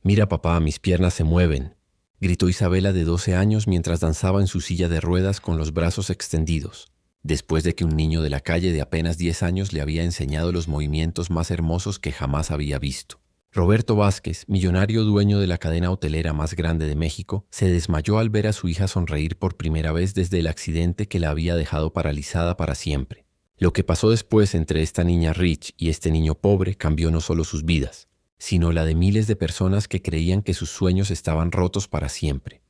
Mira, papá, mis piernas se mueven, gritó Isabela de 12 años mientras danzaba en su silla de ruedas con los brazos extendidos, después de que un niño de la calle de apenas 10 años le había enseñado los movimientos más hermosos que jamás había visto. Roberto Vázquez, millonario dueño de la cadena hotelera más grande de México, se desmayó al ver a su hija sonreír por primera vez desde el accidente que la había dejado paralizada para siempre. Lo que pasó después entre esta niña rich y este niño pobre cambió no solo sus vidas, sino la de miles de personas que creían que sus sueños estaban rotos para siempre.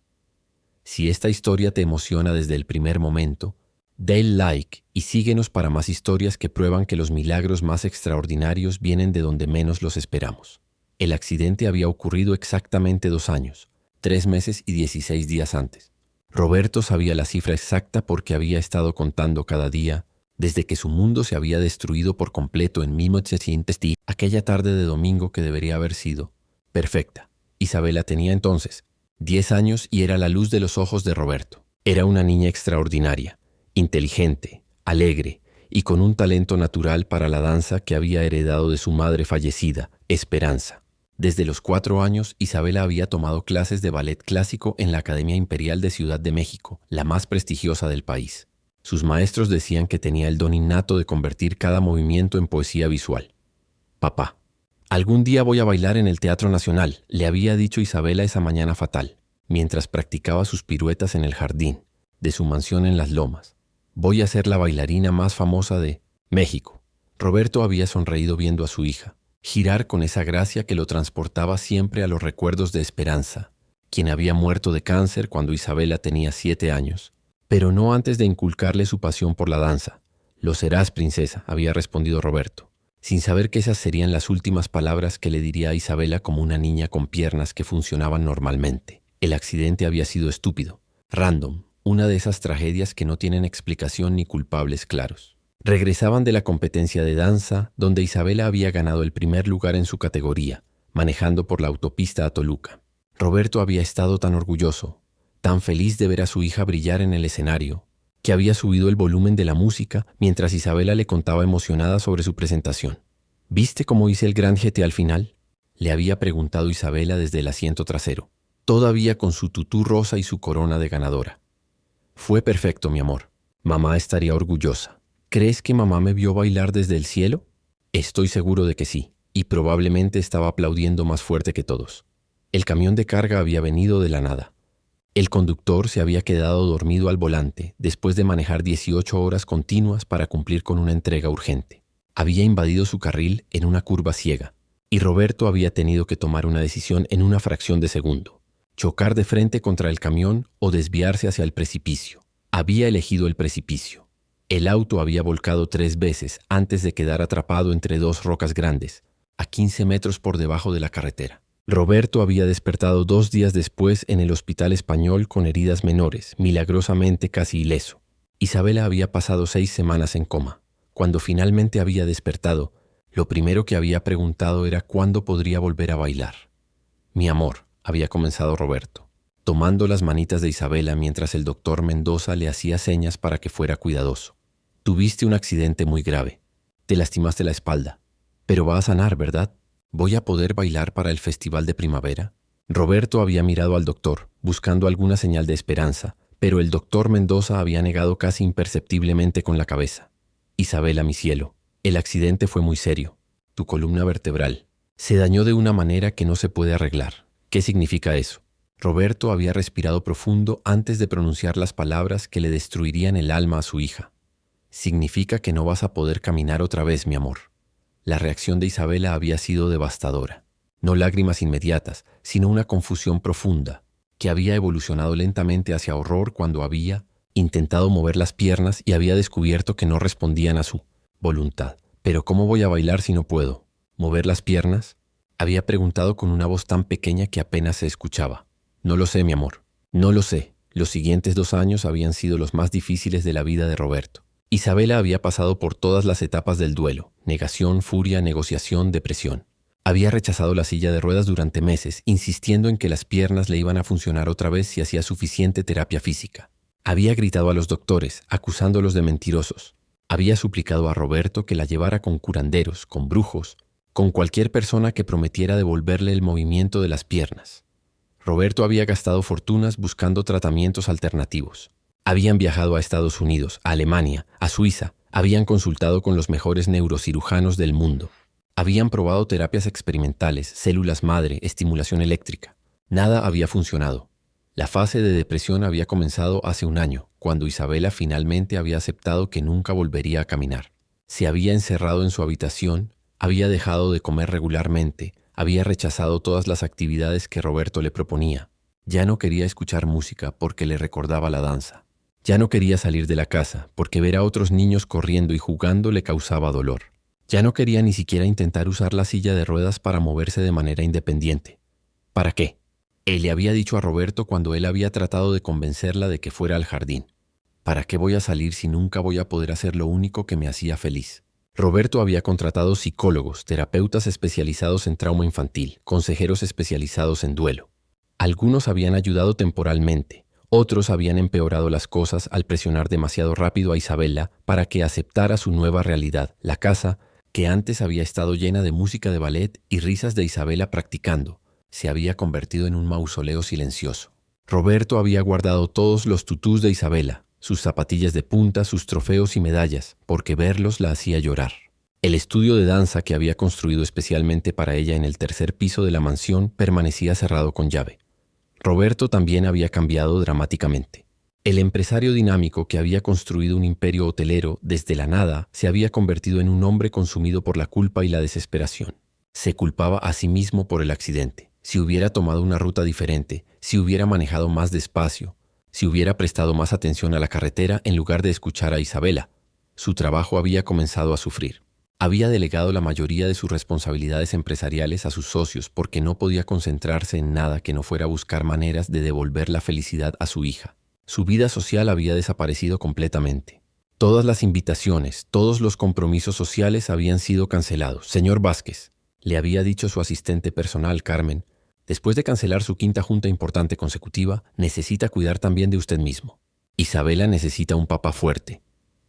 Si esta historia te emociona desde el primer momento, dale like y síguenos para más historias que prueban que los milagros más extraordinarios vienen de donde menos los esperamos. El accidente había ocurrido exactamente 2 años, 3 meses y 16 días antes. Roberto sabía la cifra exacta porque había estado contando cada día desde que su mundo se había destruido por completo en 1960, aquella tarde de domingo que debería haber sido perfecta. Isabela tenía entonces 10 años y era la luz de los ojos de Roberto. Era una niña extraordinaria, inteligente, alegre y con un talento natural para la danza que había heredado de su madre fallecida, Esperanza. Desde los 4 años, Isabela había tomado clases de ballet clásico en la Academia Imperial de Ciudad de México, la más prestigiosa del país. Sus maestros decían que tenía el don innato de convertir cada movimiento en poesía visual. Papá, algún día voy a bailar en el Teatro Nacional, le había dicho Isabela esa mañana fatal, mientras practicaba sus piruetas en el jardín de su mansión en Las Lomas. Voy a ser la bailarina más famosa de México. Roberto había sonreído viendo a su hija girar con esa gracia que lo transportaba siempre a los recuerdos de Esperanza, quien había muerto de cáncer cuando Isabela tenía 7 años, pero no antes de inculcarle su pasión por la danza. Lo serás, princesa, había respondido Roberto, sin saber que esas serían las últimas palabras que le diría a Isabela como una niña con piernas que funcionaban normalmente. El accidente había sido estúpido, random, una de esas tragedias que no tienen explicación ni culpables claros. Regresaban de la competencia de danza, donde Isabela había ganado el primer lugar en su categoría, manejando por la autopista a Toluca. Roberto había estado tan orgulloso, tan feliz de ver a su hija brillar en el escenario, que había subido el volumen de la música mientras Isabela le contaba emocionada sobre su presentación. ¿Viste cómo hice el gran GT al final?, le había preguntado Isabela desde el asiento trasero, todavía con su tutú rosa y su corona de ganadora. Fue perfecto, mi amor. Mamá estaría orgullosa. ¿Crees que mamá me vio bailar desde el cielo? Estoy seguro de que sí, y probablemente estaba aplaudiendo más fuerte que todos. El camión de carga había venido de la nada. El conductor se había quedado dormido al volante después de manejar 18 horas continuas para cumplir con una entrega urgente. Había invadido su carril en una curva ciega, y Roberto había tenido que tomar una decisión en una fracción de segundo: chocar de frente contra el camión o desviarse hacia el precipicio. Había elegido el precipicio. El auto había volcado 3 veces antes de quedar atrapado entre 2 rocas grandes, a 15 metros por debajo de la carretera. Roberto había despertado 2 días después en el Hospital Español con heridas menores, milagrosamente casi ileso. Isabela había pasado 6 semanas en coma. Cuando finalmente había despertado, lo primero que había preguntado era cuándo podría volver a bailar. «Mi amor», había comenzado Roberto, tomando las manitas de Isabela mientras el doctor Mendoza le hacía señas para que fuera cuidadoso. «Tuviste un accidente muy grave. Te lastimaste la espalda. Pero va a sanar, ¿verdad? ¿Voy a poder bailar para el festival de primavera?» Roberto había mirado al doctor, buscando alguna señal de esperanza, pero el doctor Mendoza había negado casi imperceptiblemente con la cabeza. «Isabela, mi cielo, el accidente fue muy serio. Tu columna vertebral se dañó de una manera que no se puede arreglar». «¿Qué significa eso?» Roberto había respirado profundo antes de pronunciar las palabras que le destruirían el alma a su hija. «Significa que no vas a poder caminar otra vez, mi amor». La reacción de Isabela había sido devastadora. No lágrimas inmediatas, sino una confusión profunda, que había evolucionado lentamente hacia horror cuando había intentado mover las piernas y había descubierto que no respondían a su voluntad. «¿Pero cómo voy a bailar si no puedo mover las piernas?», había preguntado con una voz tan pequeña que apenas se escuchaba. «No lo sé, mi amor, no lo sé». Los siguientes 2 años habían sido los más difíciles de la vida de Roberto. Isabela había pasado por todas las etapas del duelo: negación, furia, negociación, depresión. Había rechazado la silla de ruedas durante meses, insistiendo en que las piernas le iban a funcionar otra vez si hacía suficiente terapia física. Había gritado a los doctores, acusándolos de mentirosos. Había suplicado a Roberto que la llevara con curanderos, con brujos, con cualquier persona que prometiera devolverle el movimiento de las piernas. Roberto había gastado fortunas buscando tratamientos alternativos. Habían viajado a Estados Unidos, a Alemania, a Suiza, habían consultado con los mejores neurocirujanos del mundo. Habían probado terapias experimentales, células madre, estimulación eléctrica. Nada había funcionado. La fase de depresión había comenzado hace un año, cuando Isabela finalmente había aceptado que nunca volvería a caminar. Se había encerrado en su habitación, había dejado de comer regularmente, había rechazado todas las actividades que Roberto le proponía. Ya no quería escuchar música porque le recordaba la danza. Ya no quería salir de la casa porque ver a otros niños corriendo y jugando le causaba dolor. Ya no quería ni siquiera intentar usar la silla de ruedas para moverse de manera independiente. ¿Para qué? Él le había dicho a Roberto cuando él había tratado de convencerla de que fuera al jardín. ¿Para qué voy a salir si nunca voy a poder hacer lo único que me hacía feliz? Roberto había contratado psicólogos, terapeutas especializados en trauma infantil, consejeros especializados en duelo. Algunos habían ayudado temporalmente, otros habían empeorado las cosas al presionar demasiado rápido a Isabela para que aceptara su nueva realidad, la casa, que antes había estado llena de música de ballet y risas de Isabela practicando, se había convertido en un mausoleo silencioso. Roberto había guardado todos los tutús de Isabela, sus zapatillas de punta, sus trofeos y medallas, porque verlos la hacía llorar. El estudio de danza que había construido especialmente para ella en el tercer piso de la mansión permanecía cerrado con llave. Roberto también había cambiado dramáticamente. El empresario dinámico que había construido un imperio hotelero desde la nada se había convertido en un hombre consumido por la culpa y la desesperación. Se culpaba a sí mismo por el accidente. Si hubiera tomado una ruta diferente, si hubiera manejado más despacio, si hubiera prestado más atención a la carretera en lugar de escuchar a Isabela, su trabajo había comenzado a sufrir. Había delegado la mayoría de sus responsabilidades empresariales a sus socios porque no podía concentrarse en nada que no fuera buscar maneras de devolver la felicidad a su hija. Su vida social había desaparecido completamente. Todas las invitaciones, todos los compromisos sociales habían sido cancelados. Señor Vázquez, le había dicho su asistente personal, Carmen, después de cancelar su quinta junta importante consecutiva, necesita cuidar también de usted mismo. Isabela necesita un papá fuerte.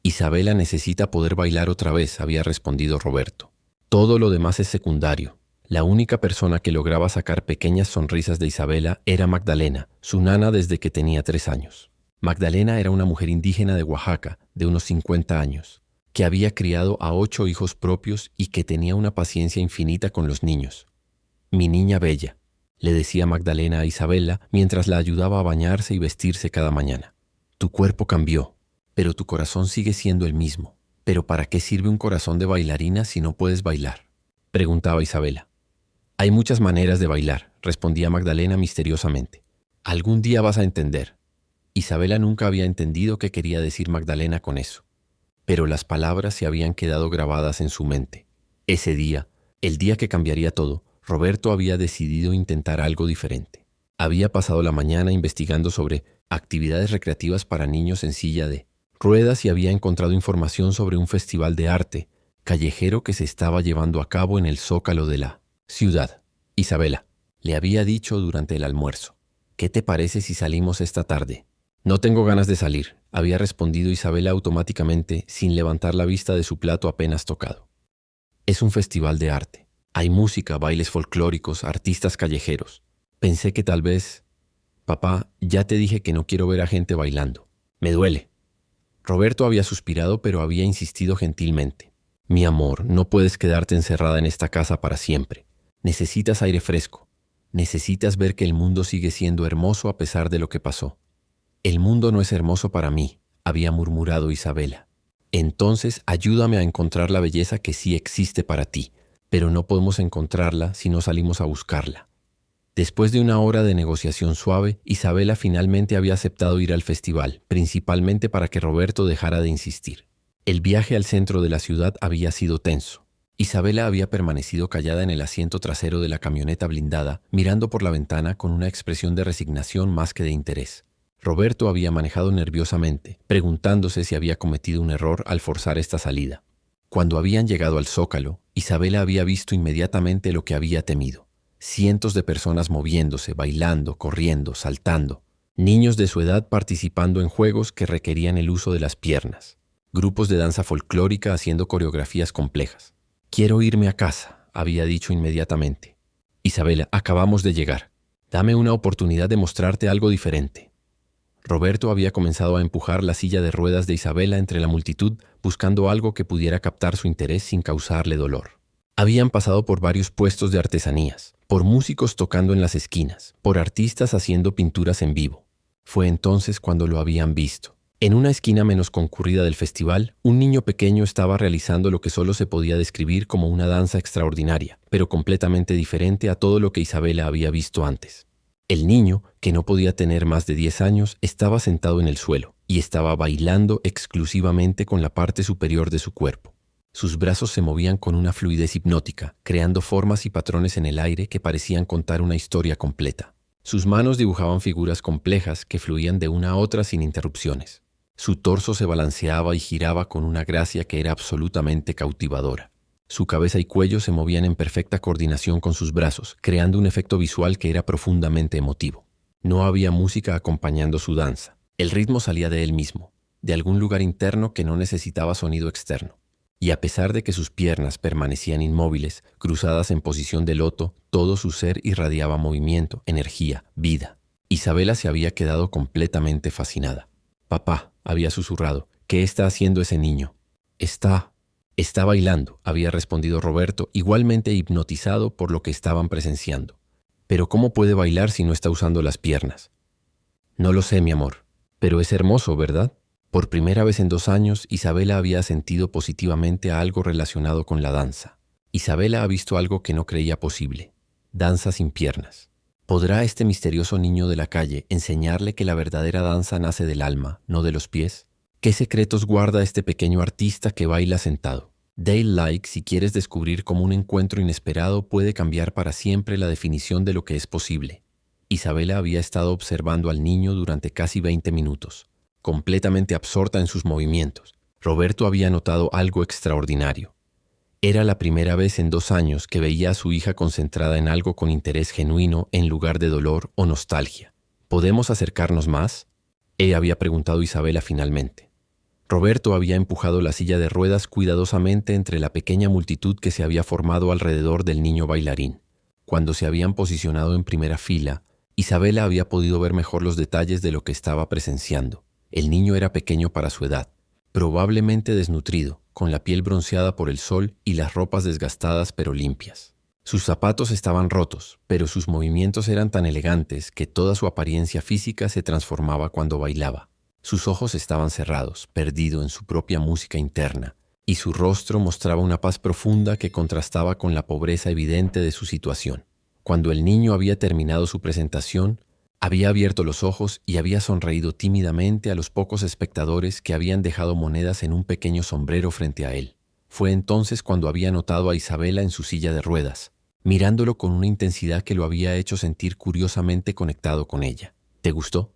Isabela necesita poder bailar otra vez, había respondido Roberto. Todo lo demás es secundario. La única persona que lograba sacar pequeñas sonrisas de Isabela era Magdalena, su nana desde que tenía 3 años. Magdalena era una mujer indígena de Oaxaca, de unos 50 años, que había criado a 8 hijos propios y que tenía una paciencia infinita con los niños. Mi niña bella, le decía Magdalena a Isabela mientras la ayudaba a bañarse y vestirse cada mañana. Tu cuerpo cambió, pero tu corazón sigue siendo el mismo. ¿Pero para qué sirve un corazón de bailarina si no puedes bailar?, preguntaba Isabela. Hay muchas maneras de bailar, respondía Magdalena misteriosamente. Algún día vas a entender. Isabela nunca había entendido qué quería decir Magdalena con eso, pero las palabras se habían quedado grabadas en su mente. Ese día, el día que cambiaría todo, Roberto había decidido intentar algo diferente. Había pasado la mañana investigando sobre actividades recreativas para niños en silla de ruedas y había encontrado información sobre un festival de arte callejero que se estaba llevando a cabo en el Zócalo de la ciudad. Isabela, le había dicho durante el almuerzo, ¿qué te parece si salimos esta tarde? No tengo ganas de salir, había respondido Isabela automáticamente sin levantar la vista de su plato apenas tocado. Es un festival de arte. Hay música, bailes folclóricos, artistas callejeros. Pensé que tal vez... Papá, ya te dije que no quiero ver a gente bailando. Me duele. Roberto había suspirado, pero había insistido gentilmente. Mi amor, no puedes quedarte encerrada en esta casa para siempre. Necesitas aire fresco. Necesitas ver que el mundo sigue siendo hermoso a pesar de lo que pasó. El mundo no es hermoso para mí, había murmurado Isabela. Entonces ayúdame a encontrar la belleza que sí existe para ti, pero no podemos encontrarla si no salimos a buscarla. Después de una hora de negociación suave, Isabela finalmente había aceptado ir al festival, principalmente para que Roberto dejara de insistir. El viaje al centro de la ciudad había sido tenso. Isabela había permanecido callada en el asiento trasero de la camioneta blindada, mirando por la ventana con una expresión de resignación más que de interés. Roberto había manejado nerviosamente, preguntándose si había cometido un error al forzar esta salida. Cuando habían llegado al Zócalo, Isabela había visto inmediatamente lo que había temido. Cientos de personas moviéndose, bailando, corriendo, saltando. Niños de su edad participando en juegos que requerían el uso de las piernas. Grupos de danza folclórica haciendo coreografías complejas. Quiero irme a casa, había dicho inmediatamente. Isabela, acabamos de llegar. Dame una oportunidad de mostrarte algo diferente. Roberto había comenzado a empujar la silla de ruedas de Isabela entre la multitud, buscando algo que pudiera captar su interés sin causarle dolor. Habían pasado por varios puestos de artesanías, por músicos tocando en las esquinas, por artistas haciendo pinturas en vivo. Fue entonces cuando lo habían visto. En una esquina menos concurrida del festival, un niño pequeño estaba realizando lo que solo se podía describir como una danza extraordinaria, pero completamente diferente a todo lo que Isabela había visto antes. El niño, que no podía tener más de 10 años, estaba sentado en el suelo y estaba bailando exclusivamente con la parte superior de su cuerpo. Sus brazos se movían con una fluidez hipnótica, creando formas y patrones en el aire que parecían contar una historia completa. Sus manos dibujaban figuras complejas que fluían de una a otra sin interrupciones. Su torso se balanceaba y giraba con una gracia que era absolutamente cautivadora. Su cabeza y cuello se movían en perfecta coordinación con sus brazos, creando un efecto visual que era profundamente emotivo. No había música acompañando su danza. El ritmo salía de él mismo, de algún lugar interno que no necesitaba sonido externo. Y a pesar de que sus piernas permanecían inmóviles, cruzadas en posición de loto, todo su ser irradiaba movimiento, energía, vida. Isabela se había quedado completamente fascinada. «Papá», había susurrado, «¿qué está haciendo ese niño?» Está bailando», había respondido Roberto, igualmente hipnotizado por lo que estaban presenciando. «¿Pero cómo puede bailar si no está usando las piernas?» «No lo sé, mi amor, pero es hermoso, ¿verdad?» Por primera vez en 2 años, Isabela había sentido positivamente a algo relacionado con la danza. Isabela ha visto algo que no creía posible: danza sin piernas. ¿Podrá este misterioso niño de la calle enseñarle que la verdadera danza nace del alma, no de los pies? ¿Qué secretos guarda este pequeño artista que baila sentado? Dale like si quieres descubrir cómo un encuentro inesperado puede cambiar para siempre la definición de lo que es posible. Isabela había estado observando al niño durante casi 20 minutos. Completamente absorta en sus movimientos, Roberto había notado algo extraordinario. Era la primera vez en 2 años que veía a su hija concentrada en algo con interés genuino en lugar de dolor o nostalgia. ¿Podemos acercarnos más?, había preguntado Isabela finalmente. Roberto había empujado la silla de ruedas cuidadosamente entre la pequeña multitud que se había formado alrededor del niño bailarín. Cuando se habían posicionado en primera fila, Isabela había podido ver mejor los detalles de lo que estaba presenciando. El niño era pequeño para su edad, probablemente desnutrido, con la piel bronceada por el sol y las ropas desgastadas pero limpias. Sus zapatos estaban rotos, pero sus movimientos eran tan elegantes que toda su apariencia física se transformaba cuando bailaba. Sus ojos estaban cerrados, perdido en su propia música interna, y su rostro mostraba una paz profunda que contrastaba con la pobreza evidente de su situación. Cuando el niño había terminado su presentación, había abierto los ojos y había sonreído tímidamente a los pocos espectadores que habían dejado monedas en un pequeño sombrero frente a él. Fue entonces cuando había notado a Isabela en su silla de ruedas, mirándolo con una intensidad que lo había hecho sentir curiosamente conectado con ella. ¿Te gustó?,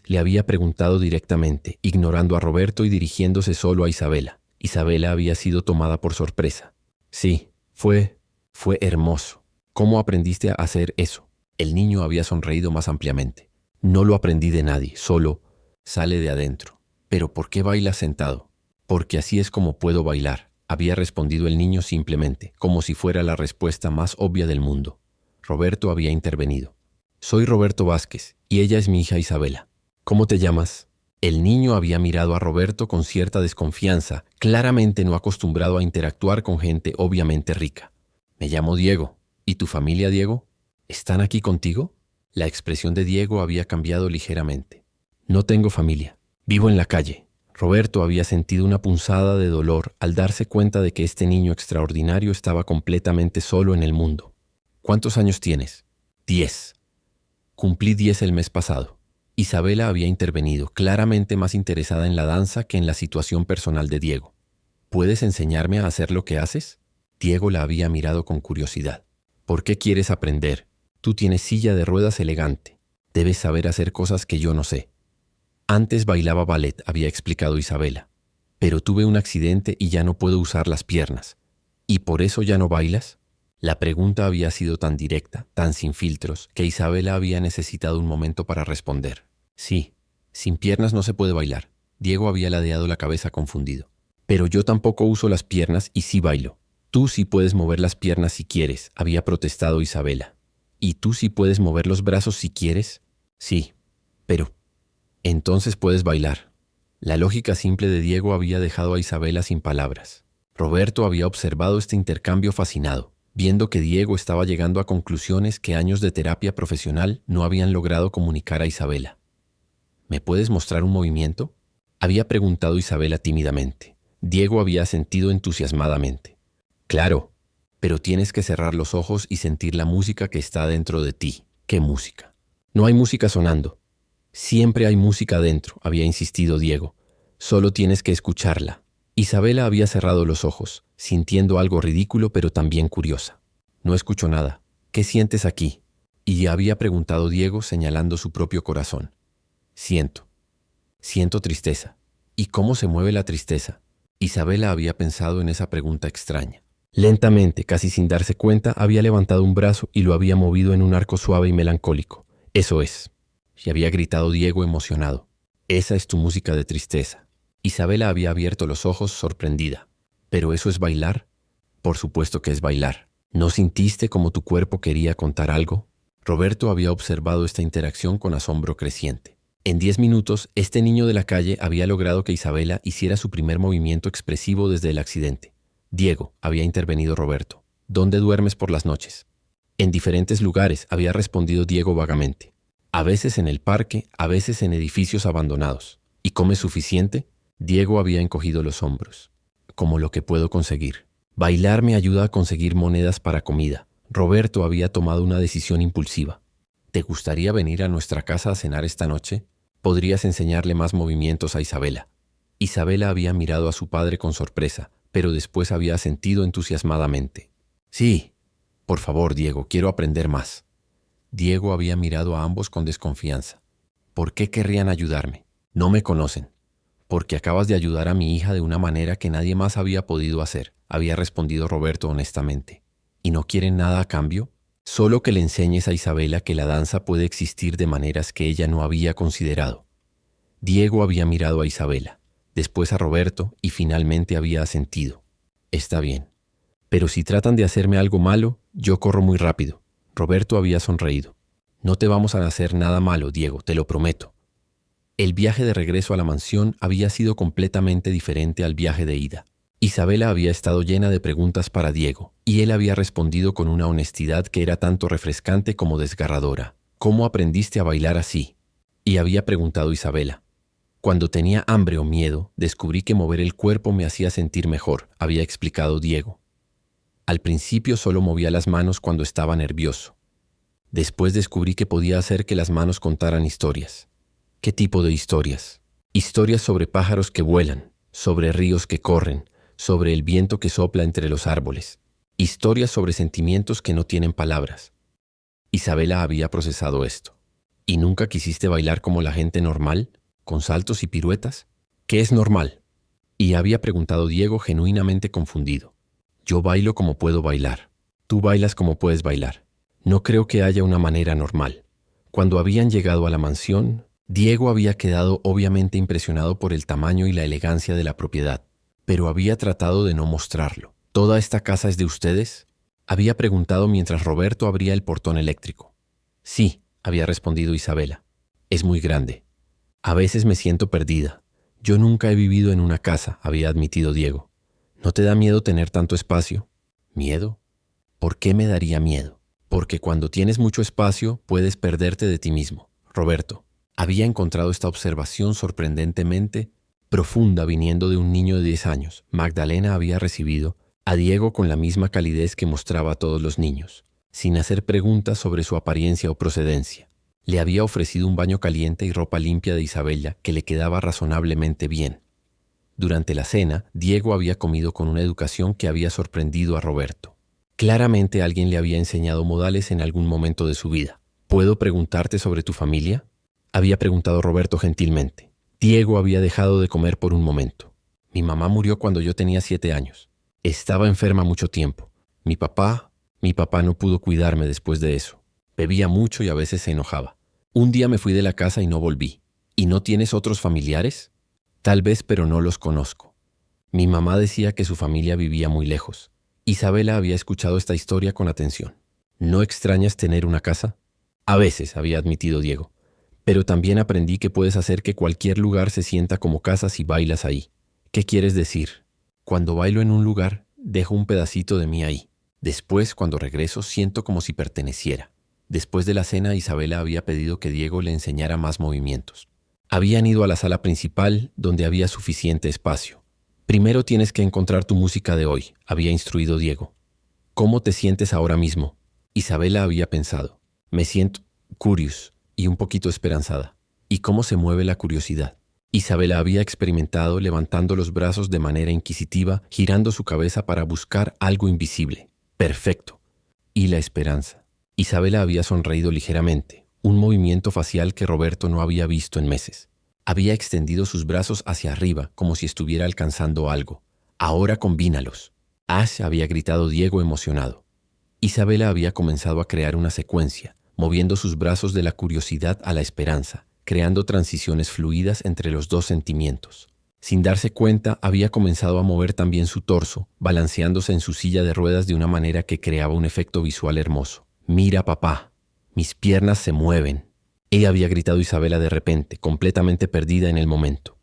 le había preguntado directamente, ignorando a Roberto y dirigiéndose solo a Isabela. Isabela había sido tomada por sorpresa. «Sí, fue hermoso. ¿Cómo aprendiste a hacer eso?» El niño había sonreído más ampliamente. «No lo aprendí de nadie, solo sale de adentro». «¿Pero por qué bailas sentado?» «Porque así es como puedo bailar», había respondido el niño simplemente, como si fuera la respuesta más obvia del mundo. Roberto había intervenido. «Soy Roberto Vázquez, y ella es mi hija Isabela. ¿Cómo te llamas?». El niño había mirado a Roberto con cierta desconfianza, claramente no acostumbrado a interactuar con gente obviamente rica. «Me llamo Diego. ¿Y tu familia, Diego? ¿Están aquí contigo?». La expresión de Diego había cambiado ligeramente. «No tengo familia. Vivo en la calle». Roberto había sentido una punzada de dolor al darse cuenta de que este niño extraordinario estaba completamente solo en el mundo. «¿Cuántos años tienes?». 10. «Cumplí 10 el mes pasado». Isabela había intervenido, claramente más interesada en la danza que en la situación personal de Diego. «¿Puedes enseñarme a hacer lo que haces?». Diego la había mirado con curiosidad. «¿Por qué quieres aprender? Tú tienes silla de ruedas elegante. Debes saber hacer cosas que yo no sé». «Antes bailaba ballet», había explicado Isabela. «Pero tuve un accidente y ya no puedo usar las piernas». «¿Y por eso ya no bailas?». La pregunta había sido tan directa, tan sin filtros, que Isabela había necesitado un momento para responder. «Sí, sin piernas no se puede bailar». Diego había ladeado la cabeza confundido. «Pero yo tampoco uso las piernas y sí bailo. Tú sí puedes mover las piernas si quieres, había protestado Isabela. ¿Y tú sí puedes mover los brazos si quieres? Sí, pero entonces puedes bailar. La lógica simple de Diego había dejado a Isabela sin palabras. Roberto había observado este intercambio fascinado, viendo que Diego estaba llegando a conclusiones que años de terapia profesional no habían logrado comunicar a Isabela. ¿Me puedes mostrar un movimiento?, había preguntado Isabela tímidamente. Diego había asentido entusiasmadamente. Claro, pero tienes que cerrar los ojos y sentir la música que está dentro de ti. ¿Qué música? No hay música sonando. Siempre hay música dentro, había insistido Diego. Solo tienes que escucharla. Isabela había cerrado los ojos, sintiendo algo ridículo pero también curiosa. No escucho nada. ¿Qué sientes aquí? Y había preguntado Diego señalando su propio corazón. Siento tristeza. ¿Y cómo se mueve la tristeza? Isabela había pensado en esa pregunta extraña. Lentamente, casi sin darse cuenta, había levantado un brazo y lo había movido en un arco suave y melancólico. Eso es. Y había gritado Diego emocionado. Esa es tu música de tristeza. Isabela había abierto los ojos sorprendida. ¿Pero eso es bailar? Por supuesto que es bailar. ¿No sintiste como tu cuerpo quería contar algo? Roberto había observado esta interacción con asombro creciente. En 10 minutos, este niño de la calle había logrado que Isabela hiciera su primer movimiento expresivo desde el accidente. Diego, había intervenido Roberto. ¿Dónde duermes por las noches? En diferentes lugares, había respondido Diego vagamente. A veces en el parque, a veces en edificios abandonados. ¿Y comes suficiente? Diego había encogido los hombros. Como lo que puedo conseguir. Bailar me ayuda a conseguir monedas para comida. Roberto había tomado una decisión impulsiva. ¿Te gustaría venir a nuestra casa a cenar esta noche? Podrías enseñarle más movimientos a Isabela. Isabela había mirado a su padre con sorpresa, pero después había asentido entusiasmadamente. Sí, por favor, Diego, quiero aprender más. Diego había mirado a ambos con desconfianza. ¿Por qué querrían ayudarme? No me conocen. Porque acabas de ayudar a mi hija de una manera que nadie más había podido hacer, había respondido Roberto honestamente. ¿Y no quieren nada a cambio? Solo que le enseñes a Isabela que la danza puede existir de maneras que ella no había considerado. Diego había mirado a Isabela, después a Roberto y finalmente había asentido. Está bien. Pero si tratan de hacerme algo malo, yo corro muy rápido. Roberto había sonreído. No te vamos a hacer nada malo, Diego, te lo prometo. El viaje de regreso a la mansión había sido completamente diferente al viaje de ida. Isabela había estado llena de preguntas para Diego, y él había respondido con una honestidad que era tanto refrescante como desgarradora. ¿Cómo aprendiste a bailar así? Y había preguntado Isabela. Cuando tenía hambre o miedo, descubrí que mover el cuerpo me hacía sentir mejor, había explicado Diego. Al principio solo movía las manos cuando estaba nervioso. Después descubrí que podía hacer que las manos contaran historias. ¿Qué tipo de historias? Historias sobre pájaros que vuelan, sobre ríos que corren, sobre el viento que sopla entre los árboles. Historias sobre sentimientos que no tienen palabras. Isabela había procesado esto. ¿Y nunca quisiste bailar como la gente normal, con saltos y piruetas? ¿Qué es normal? Y había preguntado Diego genuinamente confundido. Yo bailo como puedo bailar. Tú bailas como puedes bailar. No creo que haya una manera normal. Cuando habían llegado a la mansión, Diego había quedado obviamente impresionado por el tamaño y la elegancia de la propiedad, pero había tratado de no mostrarlo. ¿Toda esta casa es de ustedes?, había preguntado mientras Roberto abría el portón eléctrico. Sí, había respondido Isabela. Es muy grande. A veces me siento perdida. Yo nunca he vivido en una casa, había admitido Diego. ¿No te da miedo tener tanto espacio? ¿Miedo? ¿Por qué me daría miedo? Porque cuando tienes mucho espacio, puedes perderte de ti mismo. Roberto había encontrado esta observación sorprendentemente profunda viniendo de un niño de 10 años. Magdalena había recibido a Diego con la misma calidez que mostraba a todos los niños, sin hacer preguntas sobre su apariencia o procedencia. Le había ofrecido un baño caliente y ropa limpia de Isabela que le quedaba razonablemente bien. Durante la cena, Diego había comido con una educación que había sorprendido a Roberto. Claramente alguien le había enseñado modales en algún momento de su vida. ¿Puedo preguntarte sobre tu familia?, había preguntado Roberto gentilmente. Diego había dejado de comer por un momento. Mi mamá murió cuando yo tenía 7 años. Estaba enferma mucho tiempo. Mi papá no pudo cuidarme después de eso. Bebía mucho y a veces se enojaba. Un día me fui de la casa y no volví. ¿Y no tienes otros familiares? Tal vez, pero no los conozco. Mi mamá decía que su familia vivía muy lejos. Isabela había escuchado esta historia con atención. ¿No extrañas tener una casa? A veces, había admitido Diego. Pero también aprendí que puedes hacer que cualquier lugar se sienta como casa si bailas ahí. ¿Qué quieres decir? Cuando bailo en un lugar, dejo un pedacito de mí ahí. Después, cuando regreso, siento como si perteneciera. Después de la cena, Isabela había pedido que Diego le enseñara más movimientos. Habían ido a la sala principal, donde había suficiente espacio. Primero tienes que encontrar tu música de hoy, había instruido Diego. ¿Cómo te sientes ahora mismo? Isabela había pensado. Me siento curious y un poquito esperanzada. ¿Y cómo se mueve la curiosidad? Isabela había experimentado levantando los brazos de manera inquisitiva, girando su cabeza para buscar algo invisible. Perfecto. ¿Y la esperanza? Isabela había sonreído ligeramente, un movimiento facial que Roberto no había visto en meses. Había extendido sus brazos hacia arriba como si estuviera alcanzando algo. Ahora combínalos. Ash, había gritado Diego emocionado. Isabela había comenzado a crear una secuencia, moviendo sus brazos de la curiosidad a la esperanza, creando transiciones fluidas entre los dos sentimientos. Sin darse cuenta, había comenzado a mover también su torso, balanceándose en su silla de ruedas de una manera que creaba un efecto visual hermoso. «Mira, papá, mis piernas se mueven». Ella había gritado Isabela de repente, completamente perdida en el momento.